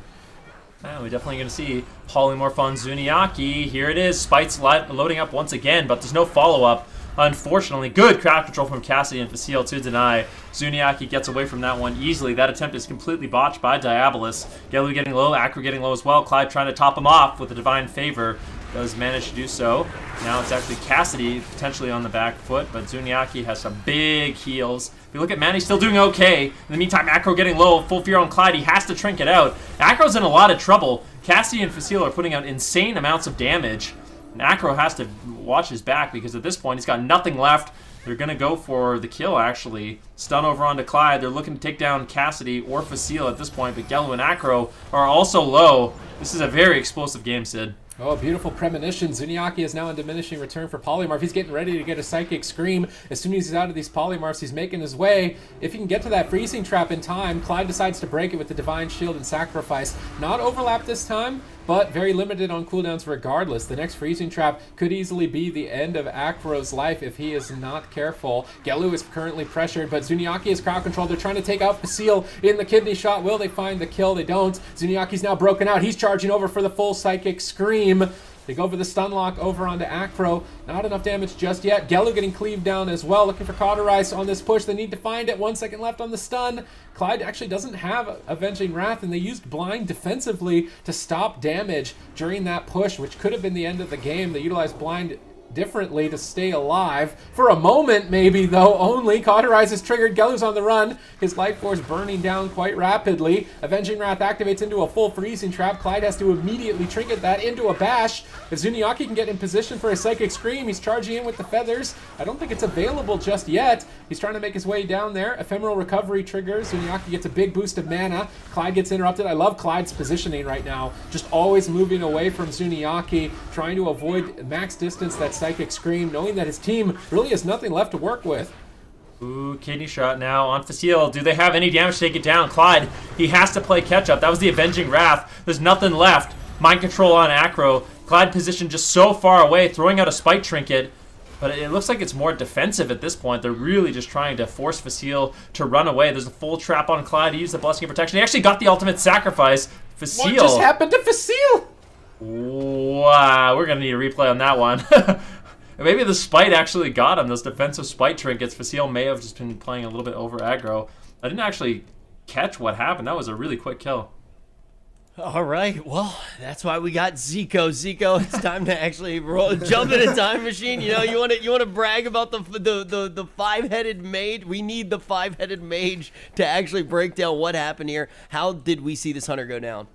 We're definitely going to see Polymorph on Zuniaki. Here it is. Spite's loading up once again, but there's no follow-up. Unfortunately, good crowd control from Cassidy and Facile to deny. Zuniaki gets away from that one easily. That attempt is completely botched by Diabolus. Gelu getting low, Acro getting low as well. Clyde trying to top him off with a Divine Favor. Does manage to do so. Now it's actually Cassidy potentially on the back foot, but Zuniaki has some big heals. If you look at Manny, still doing okay. In the meantime, Acro getting low, full fear on Clyde. He has to trinket out. Acro's in a lot of trouble. Cassidy and Facile are putting out insane amounts of damage. And Acro has to watch his back because at this point he's got nothing left. They're going to go for the kill, actually. Stun over onto Clyde. They're looking to take down Cassidy or Facile at this point, but Gelu and Acro are also low. This is a very explosive game, Sid. Oh, beautiful premonition. Zuniaki is now in diminishing return for Polymorph. He's getting ready to get a Psychic Scream. As soon as he's out of these Polymorphs, he's making his way. If he can get to that freezing trap in time, Clyde decides to break it with the Divine Shield and Sacrifice. Not overlap this time, but very limited on cooldowns regardless. The next freezing trap could easily be the end of Acro's life if he is not careful. Gelu is currently pressured, but Zuniaki is crowd controlled. They're trying to take out Facile in the kidney shot. Will they find the kill? They don't. Zuniaki's now broken out. He's charging over for the full Psychic Scream. They go for the stun lock over onto Acro. Not enough damage just yet. Gelu getting cleaved down as well. Looking for Cauterize on this push. They need to find it. 1 second left on the stun. Clyde actually doesn't have Avenging Wrath, and they used Blind defensively to stop damage during that push, which could have been the end of the game. They utilized Blind differently to stay alive. For a moment, maybe, though, only. Cauterize is triggered. Gelu's on the run. His life force burning down quite rapidly. Avenging Wrath activates into a full freezing trap. Clyde has to immediately trinket that into a bash. If Zuniaki can get in position for a Psychic Scream, he's charging in with the feathers. I don't think it's available just yet. He's trying to make his way down there. Ephemeral Recovery triggers. Zuniaki gets a big boost of mana. Clyde gets interrupted. I love Clyde's positioning right now. Just always moving away from Zuniaki, trying to avoid max distance that Psychic Scream, knowing that his team really has nothing left to work with. Ooh, kidney shot now on Facile. Do they have any damage to take it down? Clyde, he has to play catch up. That was the Avenging Wrath. There's nothing left. Mind control on Acro. Clyde positioned just so far away, throwing out a Spite Trinket. But it looks like it's more defensive at this point. They're really just trying to force Facile to run away. There's a full trap on Clyde. He used the Blessing of Protection. He actually got the ultimate sacrifice. Facile. What just happened to Facile? Wow, we're going to need a replay on that one. Maybe the Spite actually got him. Those defensive Spite trinkets. Facile may have just been playing a little bit over aggro. I didn't actually catch what happened. That was a really quick kill. All right, well, that's why we got Zico. Zico, it's time to actually jump in a time machine. You know, you want to brag about the five-headed mage. We need the five-headed mage to actually break down what happened here. How did we see this hunter go down?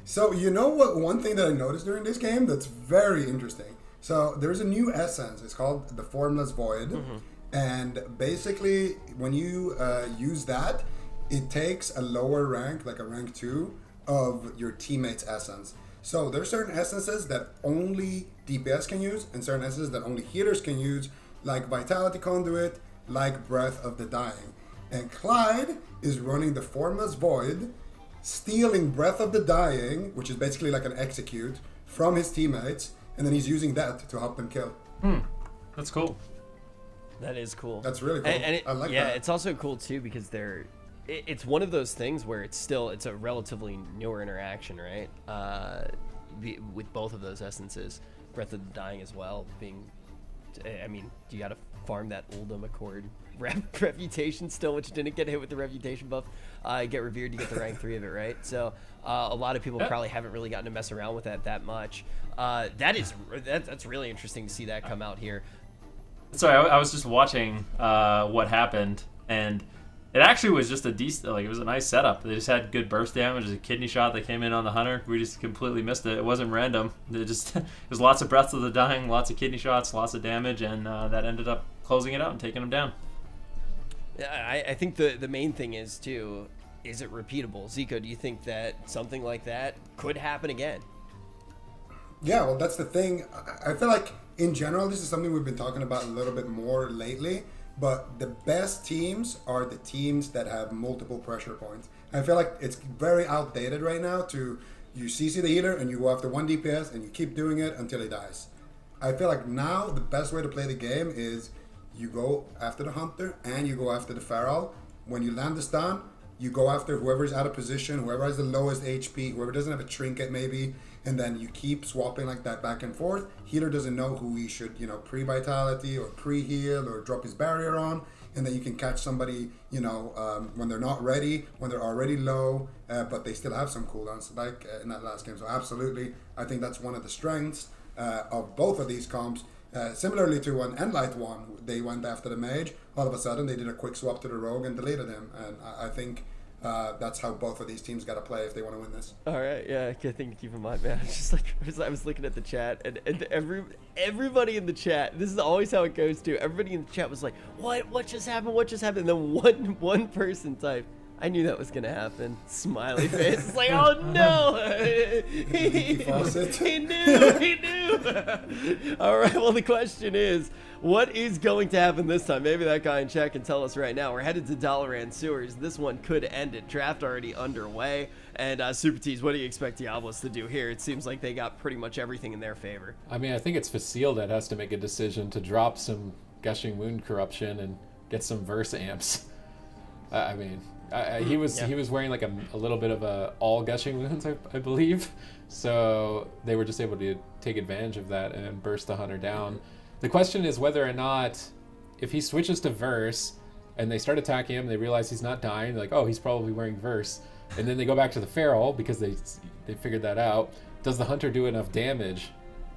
So you know what? One thing that I noticed during this game that's very interesting. So there's a new essence. It's called the Formless Void, and basically when you use that, it takes a lower rank, like a rank 2. Of your teammate's essence. So there's certain essences that only DPS can use and certain essences that only healers can use, like Vitality Conduit, like Breath of the Dying. And Clyde is running the Formless Void, stealing Breath of the Dying, which is basically like an execute, from his teammates, and then he's using that to help them kill. That's cool. That is cool. That's really cool. And I like that. Yeah, it's also cool too because it's one of those things where it's a relatively newer interaction, right? With both of those essences, Breath of the Dying as well being. I mean, you got to farm that Uldum Accord reputation still, which didn't get hit with the reputation buff. Get revered to get the rank 3 of it, right? So a lot of people probably haven't really gotten to mess around with that much. That's really interesting to see that come out here. Sorry, I was just watching what happened, and it actually was just a decent, like, it was a nice setup. They just had good burst damage. There's a kidney shot that came in on the hunter. We just completely missed it. It wasn't random. There's lots of Breath of the Dying, lots of kidney shots, lots of damage, and that ended up closing it out and taking them down. Yeah, I think the main thing is, too, is it repeatable? Zico, do you think that something like that could happen again? Yeah, well, that's the thing. I feel like, in general, this is something we've been talking about a little bit more lately. But the best teams are the teams that have multiple pressure points. I feel like it's very outdated right now you CC the healer and you go after one DPS and you keep doing it until he dies. I feel like now the best way to play the game is you go after the hunter and you go after the feral. When you land the stun, you go after whoever's out of position, whoever has the lowest HP, whoever doesn't have a trinket maybe, and then you keep swapping like that back and forth. Healer doesn't know who he should, pre-vitality or pre-heal or drop his barrier on, and then you can catch somebody, when they're not ready, when they're already low, but they still have some cooldowns, like in that last game. So absolutely, I think that's one of the strengths of both of these comps. Similarly to when nLite won, they went after the mage. All of a sudden, they did a quick swap to the rogue and deleted him. And I think that's how both of these teams got to play if they want to win this. All right, yeah, good thing to keep in mind, man. It's just like I was looking at the chat, and everybody in the chat. This is always how it goes too. Everybody in the chat was like, "What just happened? What just happened?" And then one person typed, "I knew that was gonna happen." Smiley face. It's like, oh no, he knew. All right. Well, the question is, what is going to happen this time? Maybe that guy in chat can tell us right now. We're headed to Dalaran Sewers. This one could end it. Draft already underway. And Super Tees, what do you expect Diabolus to do here? It seems like they got pretty much everything in their favor. I mean, I think it's Facile that has to make a decision to drop some Gushing Wound corruption and get some verse amps. I mean, he was wearing like a little bit of a all Gushing Wounds, I believe. So they were just able to take advantage of that and burst the hunter down. The question is whether or not, if he switches to verse and they start attacking him, they realize he's not dying. They're like, oh, he's probably wearing verse. And then they go back to the feral because they figured that out. Does the hunter do enough damage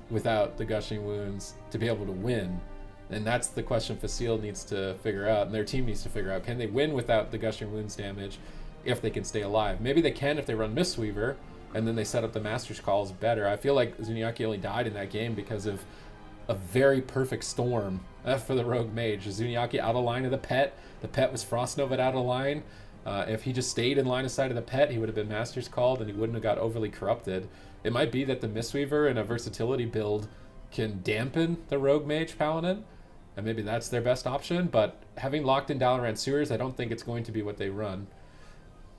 without the Gushing Wounds to be able to win? And that's the question Facile needs to figure out, and their team needs to figure out. Can they win without the Gushing Wounds damage if they can stay alive? Maybe they can if they run Mistweaver, and then they set up the Master's Calls better. I feel like Zuniaki only died in that game because of a very perfect storm for the Rogue Mage. Zuniaki out of line of the pet. The pet was Frost Nova out of line. If he just stayed in line of sight of the pet, he would have been Master's Called, and he wouldn't have got overly corrupted. It might be that the Mistweaver in a versatility build can dampen the Rogue Mage Paladin, and maybe that's their best option, but having locked in Dalaran Sewers, I don't think it's going to be what they run.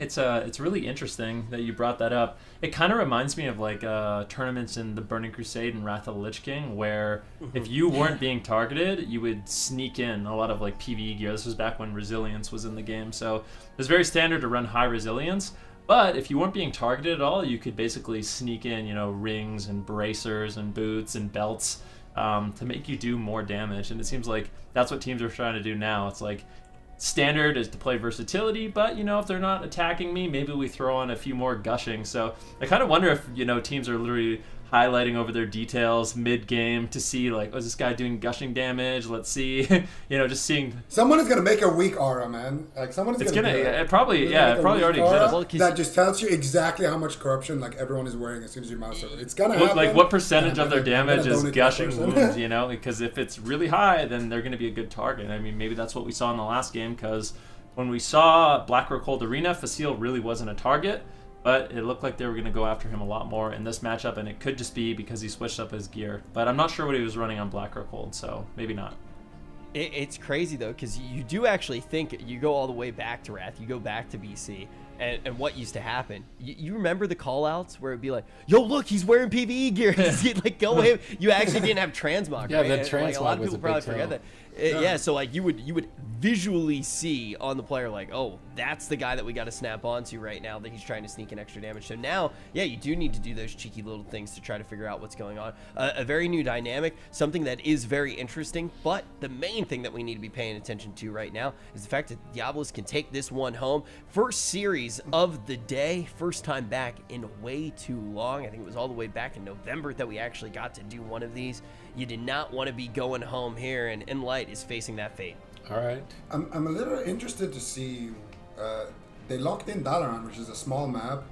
It's really interesting that you brought that up. It kind of reminds me of like tournaments in the Burning Crusade and Wrath of the Lich King, where if you weren't being targeted, you would sneak in a lot of like PvE gear. This was back when Resilience was in the game, so it was very standard to run high Resilience. But if you weren't being targeted at all, you could basically sneak in, you know, rings and bracers and boots and belts to make you do more damage. And it seems like that's what teams are trying to do now. It's like, standard is to play versatility, but you know, if they're not attacking me, maybe we throw on a few more gushing. So I kind of wonder if, you know, teams are literally highlighting over their details mid-game to see like, oh, is this guy doing gushing damage? Let's see. You know, just seeing. Someone is gonna make a weak aura, man. Like someone is gonna. It probably already exists. Well, that just tells you exactly how much corruption like everyone is wearing as soon as you mouse over. It's gonna happen. Like what percentage of their damage is gushing wounds? You know, because if it's really high, then they're gonna be a good target. I mean, maybe that's what we saw in the last game, because when we saw Blackrock Cold Arena, Facile really wasn't a target. But it looked like they were going to go after him a lot more in this matchup, and it could just be because he switched up his gear. But I'm not sure what he was running on Blackrock Cold, so maybe not. It's crazy, though, because you do actually think, you go all the way back to Wrath, you go back to BC, and what used to happen. You remember the call-outs where it'd be like, yo, look, he's wearing PvE gear. He'd like, go away. You actually didn't have transmog, yeah, right? the transmog like, a lot of was people a big probably forget tell. that. Yeah, so like you would visually see on the player like, oh, that's the guy that we got to snap onto right now that he's trying to sneak in extra damage. So now, yeah, you do need to do those cheeky little things to try to figure out what's going on. A very new dynamic, something that is very interesting, but the main thing that we need to be paying attention to right now is the fact that Diabolus can take this one home. First series of the day, first time back in way too long. I think it was all the way back in November that we actually got to do one of these. You did not want to be going home here, and nLite is facing that fate. All right. I'm a little interested to see. They locked in Dalaran, which is a small map,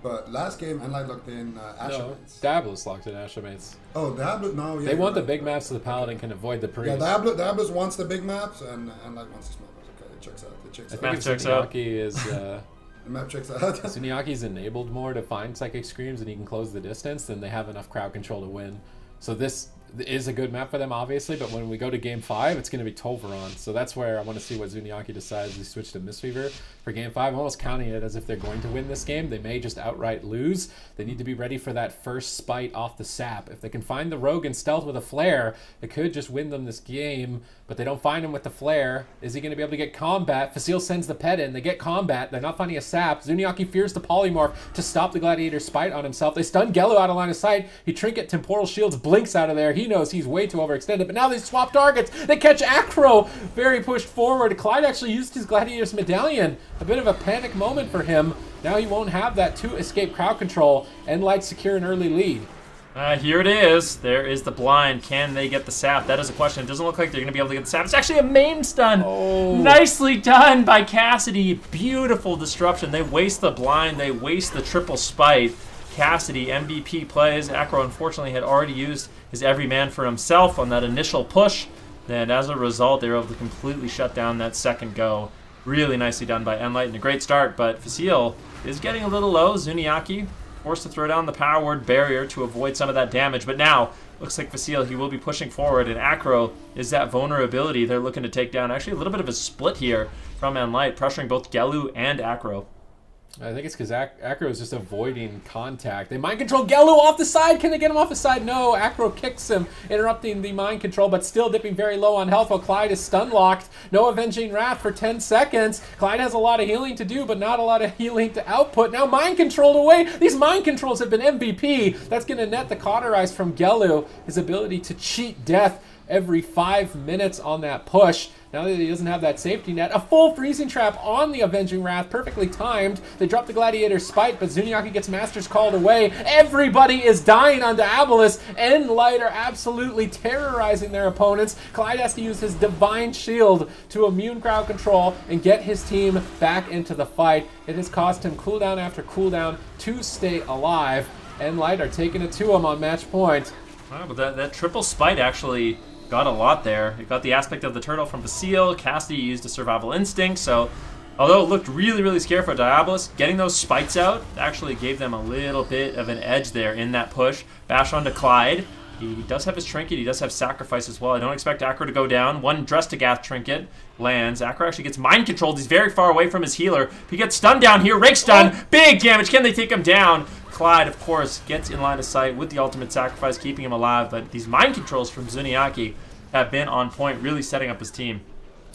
but last game nLite locked in No, Ashamates. Diabolus locked in Ashamates. Oh, Diabolus, no, yeah. They want the right. big maps so the Paladin can avoid the priest. Yeah, Diabolus wants the big maps, and nLite wants the small maps. Okay, it checks out. I think Map if checks out. Zuniaki is... The map checks out. Zuniaki's enabled more to find Psychic Screams and he can close the distance, then they have enough crowd control to win. So this is a good map for them, obviously, but when we go to Game 5, it's going to be Tolvaron. So that's where I want to see what Zuniaki decides. He switched to Mistweaver for Game 5. I'm almost counting it as if they're going to win this game. They may just outright lose. They need to be ready for that first spite off the sap. If they can find the Rogue and Stealth with a Flare, it could just win them this game, but they don't find him with the Flare. Is he going to be able to get combat? Facile sends the pet in. They get combat. They're not finding a sap. Zuniaki fears the Polymorph to stop the Gladiator spite on himself. They stun Gelu out of line of sight. He Trinket Temporal Shields, blinks out of there. He knows he's way too overextended, but now they swap targets. They catch Acro. Very pushed forward. Clyde actually used his Gladiator's Medallion. A bit of a panic moment for him. Now he won't have that to escape crowd control. nLite secure an early lead. Here it is. There is the blind. Can they get the sap? That is a question. It doesn't look like they're going to be able to get the sap. It's actually a main stun. Oh. Nicely done by Cassidy. Beautiful disruption. They waste the blind. They waste the triple spite. Cassidy, MVP plays. Acro, unfortunately, had already used his every man for himself on that initial push. And as a result, they were able to completely shut down that second go. Really nicely done by nLite and a great start. But Facile is getting a little low. Zuniaki forced to throw down the power word barrier to avoid some of that damage. But now, looks like Facile, he will be pushing forward. And Acro is that vulnerability they're looking to take down. Actually, a little bit of a split here from nLite, pressuring both Gelu and Acro. I think it's because Acro is just avoiding contact. They mind control Gelu off the side. Can they get him off the side? No. Acro kicks him, interrupting the mind control, but still dipping very low on health while Clyde is stun locked. No Avenging Wrath for 10 seconds. Clyde has a lot of healing to do, but not a lot of healing to output. Now mind controlled away. These mind controls have been MVP. That's going to net the cauterize from Gelu. His ability to cheat death every 5 minutes on that push. Now that he doesn't have that safety net, a full freezing trap on the Avenging Wrath, perfectly timed. They drop the Gladiator Spite, but Zuniaki gets Masters called away. Everybody is dying on Diabolus. nLite are absolutely terrorizing their opponents. Clyde has to use his Divine Shield to immune crowd control and get his team back into the fight. It has cost him cooldown after cooldown to stay alive. nLite are taking it to him on match point. Wow, but that triple spite actually got a lot there. It got the aspect of the turtle from Facile. Cassidy used a survival instinct, so although it looked really, really scary for Diabolus, getting those spites out actually gave them a little bit of an edge there in that push. Bash onto Clyde. He does have his trinket. He does have sacrifice as well. I don't expect Acro to go down. One Dress to Gath trinket lands. Acro actually gets mind controlled. He's very far away from his healer. He gets stunned down here. Rake stun. Big damage. Can they take him down? Clyde, of course, gets in line of sight with the ultimate sacrifice, keeping him alive. But these mind controls from Zuniaki have been on point, really setting up his team.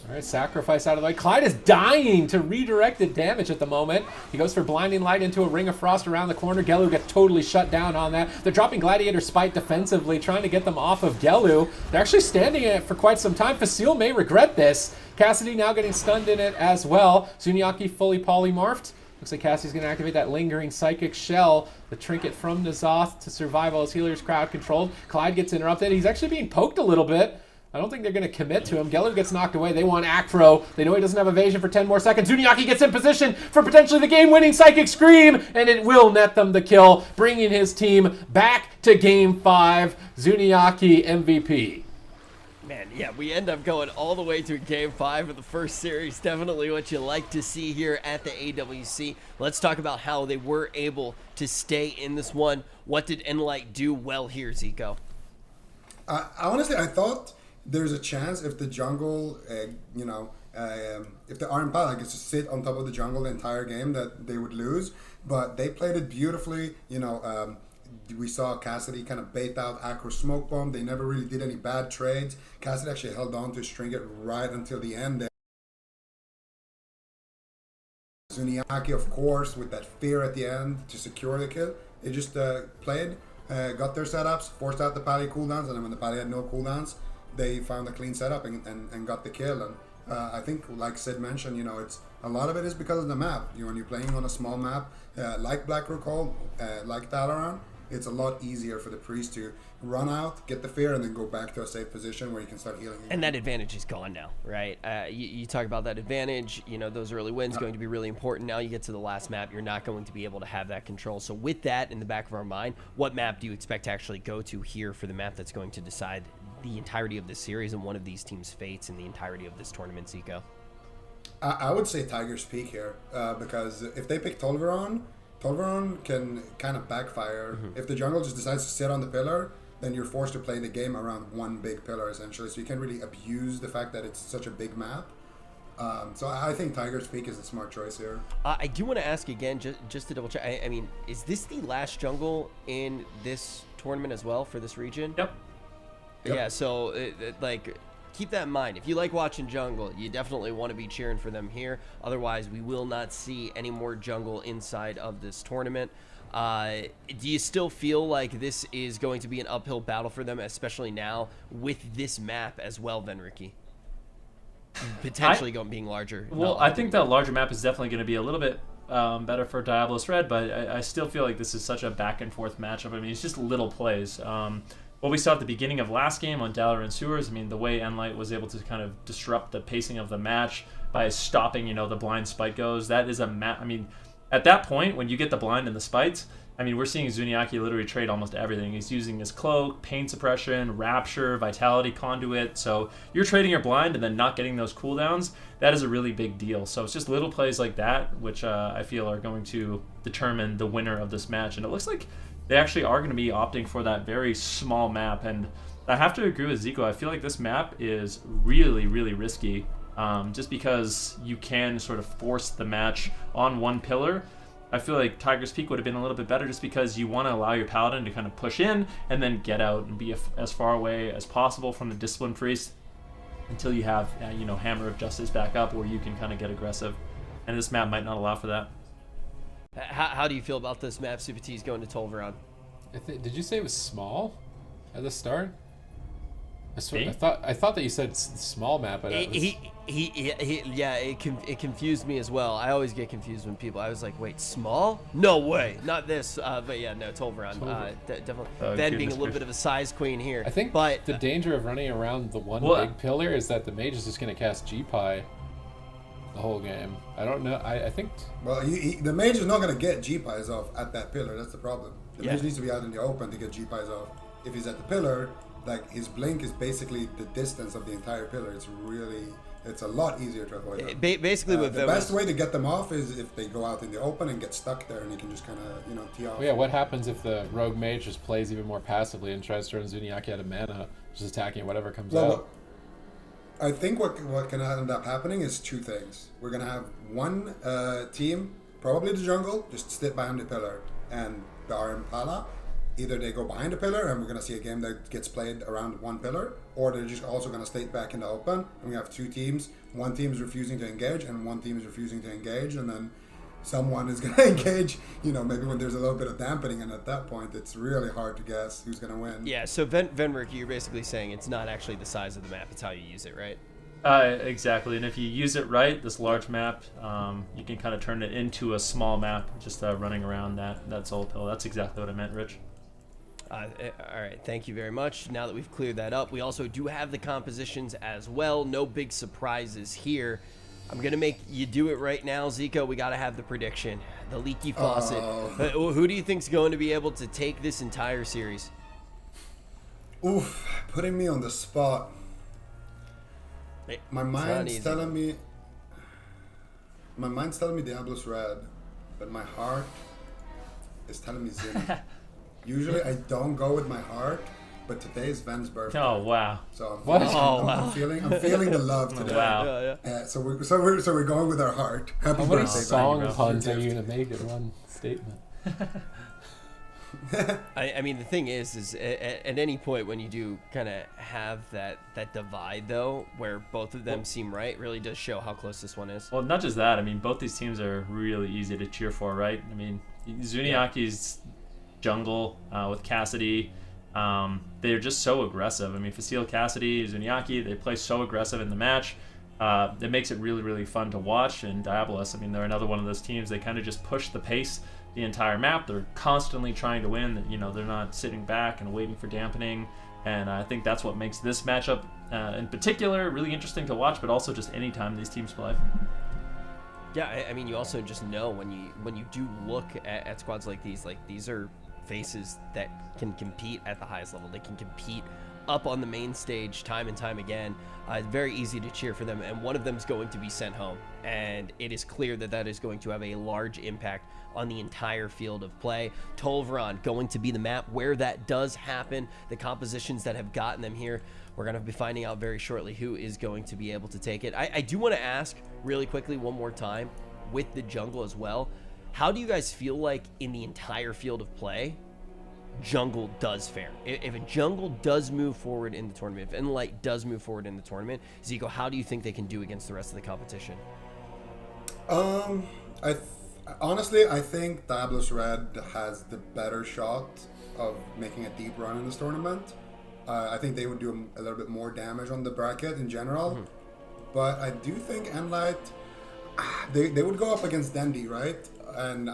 All right, sacrifice out of the way. Clyde is dying to redirected damage at the moment. He goes for Blinding Light into a Ring of Frost around the corner. Gelu gets totally shut down on that. They're dropping Gladiator Spite defensively, trying to get them off of Gelu. They're actually standing in it for quite some time. Facile may regret this. Cassidy now getting stunned in it as well. Zuniaki fully polymorphed. Looks like Cassie's going to activate that lingering psychic shell. The trinket from N'Zoth to survive while his healer's crowd controlled. Clyde gets interrupted. He's actually being poked a little bit. I don't think they're going to commit to him. Gelu gets knocked away. They want Acro. They know he doesn't have evasion for 10 more seconds. Zuniaki gets in position for potentially the game-winning Psychic Scream, and it will net them the kill, bringing his team back to Game 5. Zuniaki MVP. Man, yeah, we end up going all the way through Game 5 of the first series. Definitely what you like to see here at the AWC. Let's talk about how they were able to stay in this one. What did nLite do well here, Zico? Honestly, I thought there's a chance if the jungle, if the Iron Paladin gets to sit on top of the jungle the entire game, that they would lose. But they played it beautifully. We saw Cassidy kind of bait out Acro Smoke Bomb. They never really did any bad trades. Cassidy actually held on to his trinket right until the end. Zuniaki, of course, with that fear at the end to secure the kill. They just played, got their setups, forced out the Pally cooldowns, and then when the Pally had no cooldowns, they found a clean setup and got the kill. And I think, like Sid mentioned, it's a lot of it is because of the map. When you're playing on a small map, like Blackrook Hall, like Dalaran, it's a lot easier for the priest to run out, get the fear, and then go back to a safe position where you can start healing again. And that advantage is gone now, right? You talk about that advantage, those early wins going to be really important. Now you get to the last map, you're not going to be able to have that control. So with that in the back of our mind, what map do you expect to actually go to here for the map that's going to decide the entirety of this series and one of these teams' fates in the entirety of this tournament, Zico? I would say Tiger's Peak here, because if they pick Tolveron can kind of backfire. If the jungle just decides to sit on the pillar, then you're forced to play the game around one big pillar, essentially. So you can't really abuse the fact that it's such a big map. So I think Tiger's Peak is a smart choice here. I do want to ask again, just to double check, I mean, is this the last jungle in this tournament as well for this region? Yep. Yeah, so keep that in mind. If you like watching jungle, you definitely want to be cheering for them here. Otherwise, we will not see any more jungle inside of this tournament. Do you still feel like this is going to be an uphill battle for them, especially now with this map as well, then, Ricky? Potentially being larger. Well, I think that larger map is definitely going to be a little bit better for Diabolus Red, but I still feel like this is such a back and forth matchup. I mean, it's just little plays. What we saw at the beginning of last game on Dalaran and Sewers, I mean, the way nLite was able to kind of disrupt the pacing of the match by stopping, the blind spike goes, that is I mean, at that point, when you get the blind and the spikes, I mean, we're seeing Zuniaki literally trade almost everything. He's using his cloak, pain suppression, rapture, vitality conduit. So you're trading your blind and then not getting those cooldowns. That is a really big deal. So it's just little plays like that, which I feel are going to determine the winner of this match. And it looks like they actually are going to be opting for that very small map. And I have to agree with Zico. I feel like this map is really, really risky, just because you can sort of force the match on one pillar. I feel like Tiger's Peak would have been a little bit better just because you want to allow your Paladin to kind of push in and then get out and be as far away as possible from the Discipline Priest until you have, Hammer of Justice back up where you can kind of get aggressive. And this map might not allow for that. How do you feel about this map, Super T's going to Tolvaron? Did you say it was small at the start? Me? I thought that you said small map, but it confused me as well. I always get confused when I was like, wait, small? No way, not this. But yeah, no, Tolvaron, definitely. Ben being a little bit of a size queen here. I think but the danger of running around the big pillar is that the mage is just going to cast G-Pie the whole game. I don't know. I think. Well, the mage is not going to get G-Pies off at that pillar. That's the problem. The mage needs to be out in the open to get G-Pies off. If he's at the pillar, like his blink is basically the distance of the entire pillar. It's a lot easier to avoid them. Basically, the best way to get them off is if they go out in the open and get stuck there, and you can just kind of tee off. Well, yeah, what happens if the rogue mage just plays even more passively and tries to turn Zuniaki out of mana, just attacking whatever comes out? I think what can end up happening is two things. We're gonna have one team, probably the jungle, just sit behind the pillar, and the Impala. Either they go behind the pillar and we're going to see a game that gets played around one pillar, or they're just also going to stay back in the open. And we have two teams. One team is refusing to engage and one team is refusing to engage. And then someone is going to engage, maybe when there's a little bit of dampening. And at that point, it's really hard to guess who's going to win. Yeah, so Venrick, you're basically saying it's not actually the size of the map. It's how you use it, right? Exactly. And if you use it right, this large map, you can kind of turn it into a small map, just running around that soul pill. That's exactly what I meant, Rich. All right, thank you very much. Now that we've cleared that up, we also do have the compositions as well. No big surprises here. I'm going to make you do it right now, Zico. We got to have the prediction. The leaky faucet. Who do you think's going to be able to take this entire series? Oof, putting me on the spot. My mind's telling me Diabolus Red, but my heart is telling me Zin. Usually I don't go with my heart, but today is Ven's birthday. Oh wow! So I'm feeling the love today. Wow! So we're going with our heart. Happy How many birthday, song Ben. puns are you gonna make in one statement? I mean, the thing is at any point when you do kind of have that divide, though, where both of them seem right, really does show how close this one is. Well, not just that. I mean, both these teams are really easy to cheer for, right? I mean, Zuniaki's jungle with Cassidy, they're just so aggressive. I mean, Facile, Cassidy, Zuniaki, they play so aggressive in the match. It makes it really, really fun to watch. And Diabolus, I mean, they're another one of those teams. They kind of just push the pace the entire map. They're constantly trying to win. They're not sitting back and waiting for dampening. And I think that's what makes this matchup in particular really interesting to watch, but also just any time these teams play. Yeah, I mean, you also just know when you do look at squads like these are faces that can compete at the highest level. They can compete up on the main stage time and time again. It's very easy to cheer for them, and one of them is going to be sent home. And it is clear that is going to have a large impact on the entire field of play. Tolvaron going to be the map where that does happen. The compositions that have gotten them here, we're going to be finding out very shortly who is going to be able to take it. I do want to ask really quickly one more time with the jungle as well. How do you guys feel like in the entire field of play, jungle does fare? If a jungle does move forward in the tournament, if nLite does move forward in the tournament, Zico, how do you think they can do against the rest of the competition? Honestly, I think Diabolus Red has the better shot of making a deep run in this tournament. I think they would do a little bit more damage on the bracket in general. But I do think nLite, they would go up against Dendi, right? and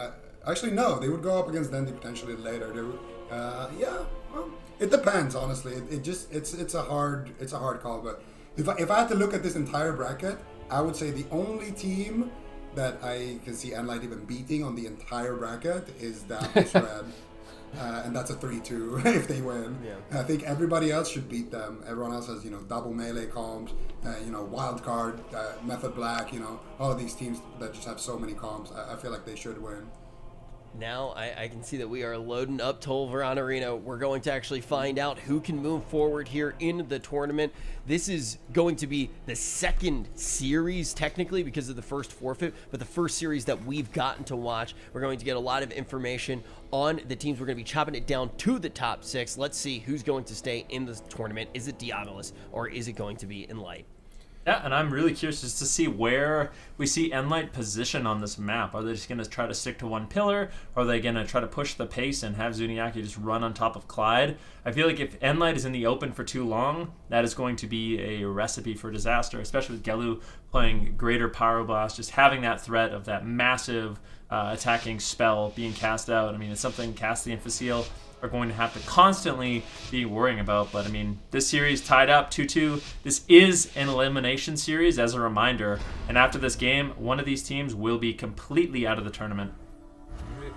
actually no, they would go up against Dendy potentially later. They would, well, it depends honestly. It's a hard call. But if I had to look at this entire bracket, I would say the only team that I can see nLite even beating on the entire bracket is Diabolus Red. And that's a 3-2 if they win. Yeah. I think everybody else should beat them. Everyone else has, double melee comps, wild card, Method Black, all of these teams that just have so many comps. I feel like they should win. Now I can see that we are loading up Tolvaron Arena. We're going to actually find out who can move forward here in the tournament. This is going to be the second series technically because of the first forfeit, but the first series that we've gotten to watch. We're going to get a lot of information on the teams. We're going to be chopping it down to the top 6. Let's see who's going to stay in the tournament. Is it Diabolus or is it going to be nLite? Yeah, and I'm really curious just to see where we see nLite position on this map. Are they just going to try to stick to one pillar? Or are they going to try to push the pace and have Zuniaki just run on top of Clyde? I feel like if nLite is in the open for too long, that is going to be a recipe for disaster, especially with Gelu playing Greater Pyroblast, just having that threat of that massive attacking spell being cast out. I mean, it's something Cassidy and Facile are going to have to constantly be worrying about. But I mean, this series tied up 2-2. This is an elimination series as a reminder. And after this game, one of these teams will be completely out of the tournament.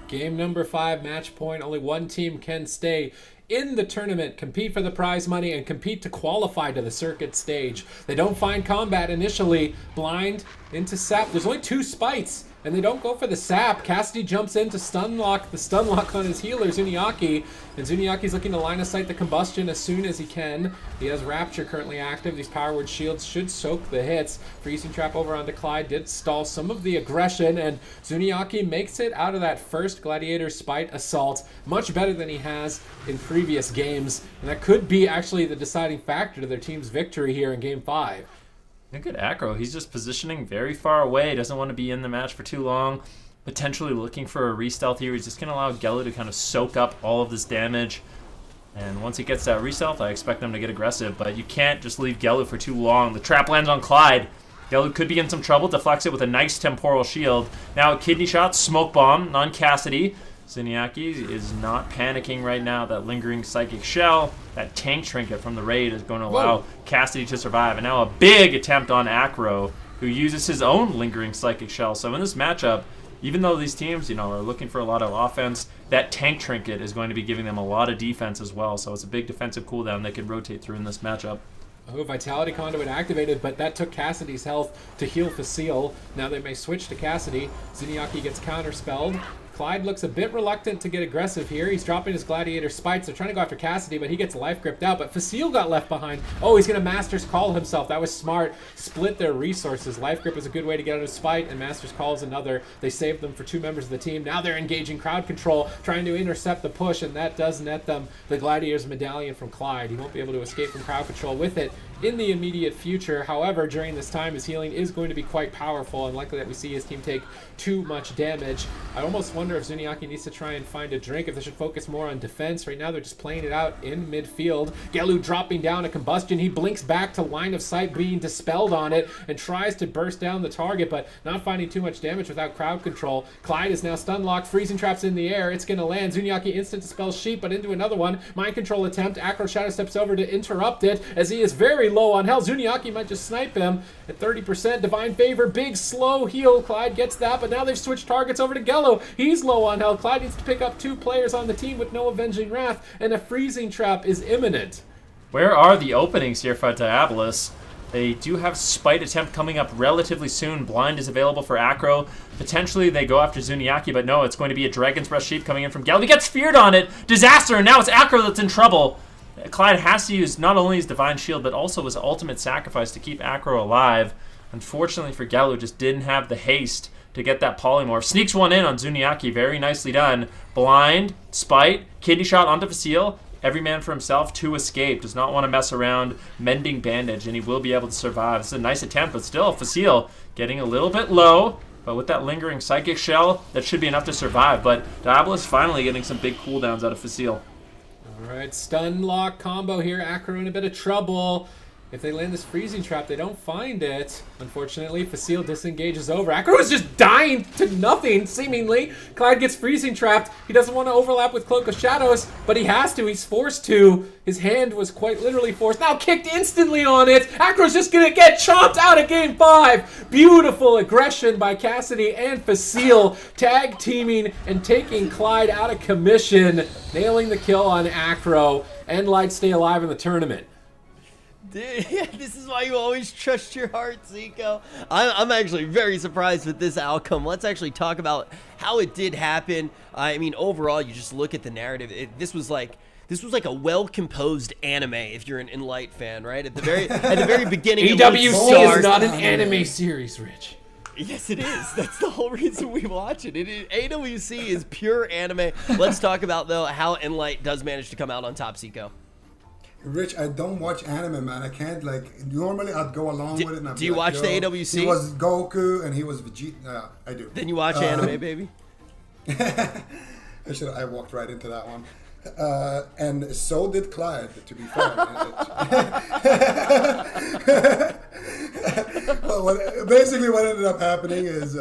Game number 5, match point. Only one team can stay in the tournament, compete for the prize money, and compete to qualify to the circuit stage. They don't find combat initially. Blind into Sap. There's only 2 spites, and they don't go for the Sap. Cassidy jumps in to stunlock the stunlock on his healer, Zuniaki. And Zuniaki's looking to line of sight the combustion as soon as he can. He has Rapture currently active. These Power Word shields should soak the hits. Freezing Trap over onto Clyde did stall some of the aggression, and Zuniaki makes it out of that first Gladiator Spite assault much better than he has in previous games. And that could be actually the deciding factor to their team's victory here in Game 5. Look at Acro. He's just positioning very far away. Doesn't want to be in the match for too long. Potentially looking for a re-stealth here. He's just going to allow Gelu to kind of soak up all of this damage. And once he gets that re-stealth, I expect them to get aggressive. But you can't just leave Gelu for too long. The trap lands on Clyde. Gelu could be in some trouble. Deflects it with a nice temporal shield. Now a kidney shot, smoke bomb on Cassidy. Zuniaki is not panicking right now. That lingering psychic shell, that tank trinket from the raid is going to allow Cassidy to survive. And now a big attempt on Acro, who uses his own lingering psychic shell. So in this matchup, even though these teams, are looking for a lot of offense, that tank trinket is going to be giving them a lot of defense as well. So it's a big defensive cooldown they can rotate through in this matchup. Oh, Vitality Conduit activated, but that took Cassidy's health to heal Facile. Now they may switch to Cassidy. Zuniaki gets counterspelled. Clyde looks a bit reluctant to get aggressive here. He's dropping his Gladiator Spites. They're trying to go after Cassidy, but he gets life gripped out. But Facile got left behind. Oh, he's going to Master's Call himself. That was smart. Split their resources. Life Grip is a good way to get out of Spite, and Master's Call is another. They saved them for 2 members of the team. Now they're engaging crowd control, trying to intercept the push, and that does net them the Gladiator's Medallion from Clyde. He won't be able to escape from crowd control with it in the immediate future. However, during this time, his healing is going to be quite powerful, and likely that we see his team take too much damage. I almost wonder if Zuniaki needs to try and find a drink, if they should focus more on defense. Right now, they're just playing it out in midfield. Gelu dropping down a combustion. He blinks back to line of sight being dispelled on it and tries to burst down the target, but not finding too much damage without crowd control. Clyde is now stun locked. Freezing Trap's in the air. It's going to land. Zuniaki instant dispels Sheep, but into another one. Mind control attempt. Acro Shadow steps over to interrupt it as he is very low on health. Zuniaki might just snipe him at 30%. Divine Favor, big slow heal. Clyde gets that, but now they've switched targets over to Gelu. He's low on health. Clyde needs to pick up 2 players on the team with no Avenging Wrath, and a Freezing Trap is imminent. Where are the openings here for Diabolus? They do have Spite attempt coming up relatively soon. Blind is available for Acro. Potentially they go after Zuniaki, but no, it's going to be a Dragon's Breath Sheep coming in from Gelu. He gets feared on it. Disaster, and now it's Acro that's in trouble. Clyde has to use not only his Divine Shield, but also his ultimate sacrifice to keep Acro alive. Unfortunately for Gelu, just didn't have the haste to get that polymorph. Sneaks one in on Zuniaki, very nicely done. Blind, Spite, kidney shot onto Facile. Every man for himself to escape. Does not want to mess around. Mending bandage, and he will be able to survive. It's a nice attempt, but still, Facile getting a little bit low. But with that lingering Psychic Shell, that should be enough to survive. But Diabolus finally getting some big cooldowns out of Facile. All right, stun lock combo here. Acro in a bit of trouble. If they land this freezing trap, they don't find it. Unfortunately, Facile disengages over. Acro is just dying to nothing, seemingly. Clyde gets freezing trapped. He doesn't want to overlap with Cloak of Shadows, but he has to. He's forced to. His hand was quite literally forced. Now kicked instantly on it. Acro's just going to get chomped out of Game 5. Beautiful aggression by Cassidy and Facile, tag teaming and taking Clyde out of commission, nailing the kill on Acro. nLite stay alive in the tournament. Dude, yeah, this is why you always trust your heart, Zico. I'm actually very surprised with this outcome. Let's actually talk about how it did happen. I mean, overall, you just look at the narrative. This was like a well-composed anime if you're an nLite fan, right? At the very beginning, AWC is not an anime series, Rich. Yes, it is. That's the whole reason we watch it. AWC is pure anime. Let's talk about, though, how nLite does manage to come out on top, Zico. Rich, I don't watch anime, man. I can't, normally I'd go along with it. And I'd do you watch the AWC? He was Goku and he was Vegeta. I do. Then you watch anime, baby? I walked right into that one. And so did Clyde, to be fair. Well, basically what ended up happening is...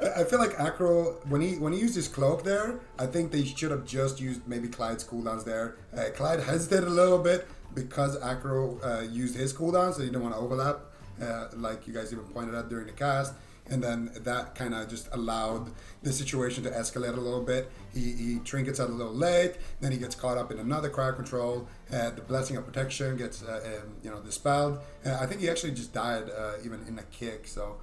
I feel like Acro, when he used his cloak there, I think they should have just used maybe Clyde's cooldowns there. Clyde hesitated a little bit because Acro used his cooldown, so he didn't want to overlap, like you guys even pointed out during the cast. And then that kind of just allowed the situation to escalate a little bit. He trinkets out a little late, then he gets caught up in another crowd control. The Blessing of Protection gets dispelled. I think he actually just died even in a kick, so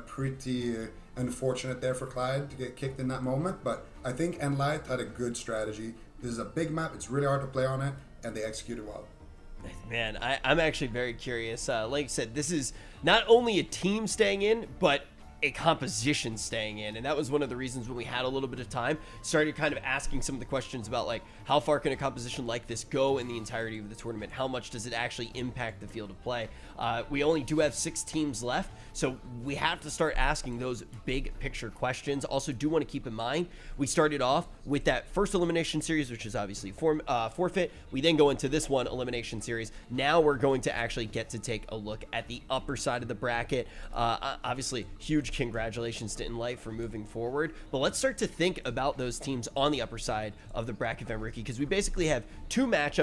pretty... unfortunate there for Clyde to get kicked in that moment, but I think nLite had a good strategy. This is a big map, it's really hard to play on it, and they executed well. Man, I'm actually very curious. Like I said, this is not only a team staying in, but a composition staying in, and that was one of the reasons when we had a little bit of time, started kind of asking some of the questions about like how far can a composition like this go in the entirety of the tournament, how much does it actually impact the field of play. We only do have 6 teams left, so we have to start asking those big picture questions. Also do want to keep in mind, we started off with that first elimination series, which is obviously forfeit. We then go into this one elimination series. Now we're going to actually get to take a look at the upper side of the bracket. Obviously huge congratulations to nLite for moving forward, but let's start to think about those teams on the upper side of the bracket, Van Ricky, because we basically have 2 matchups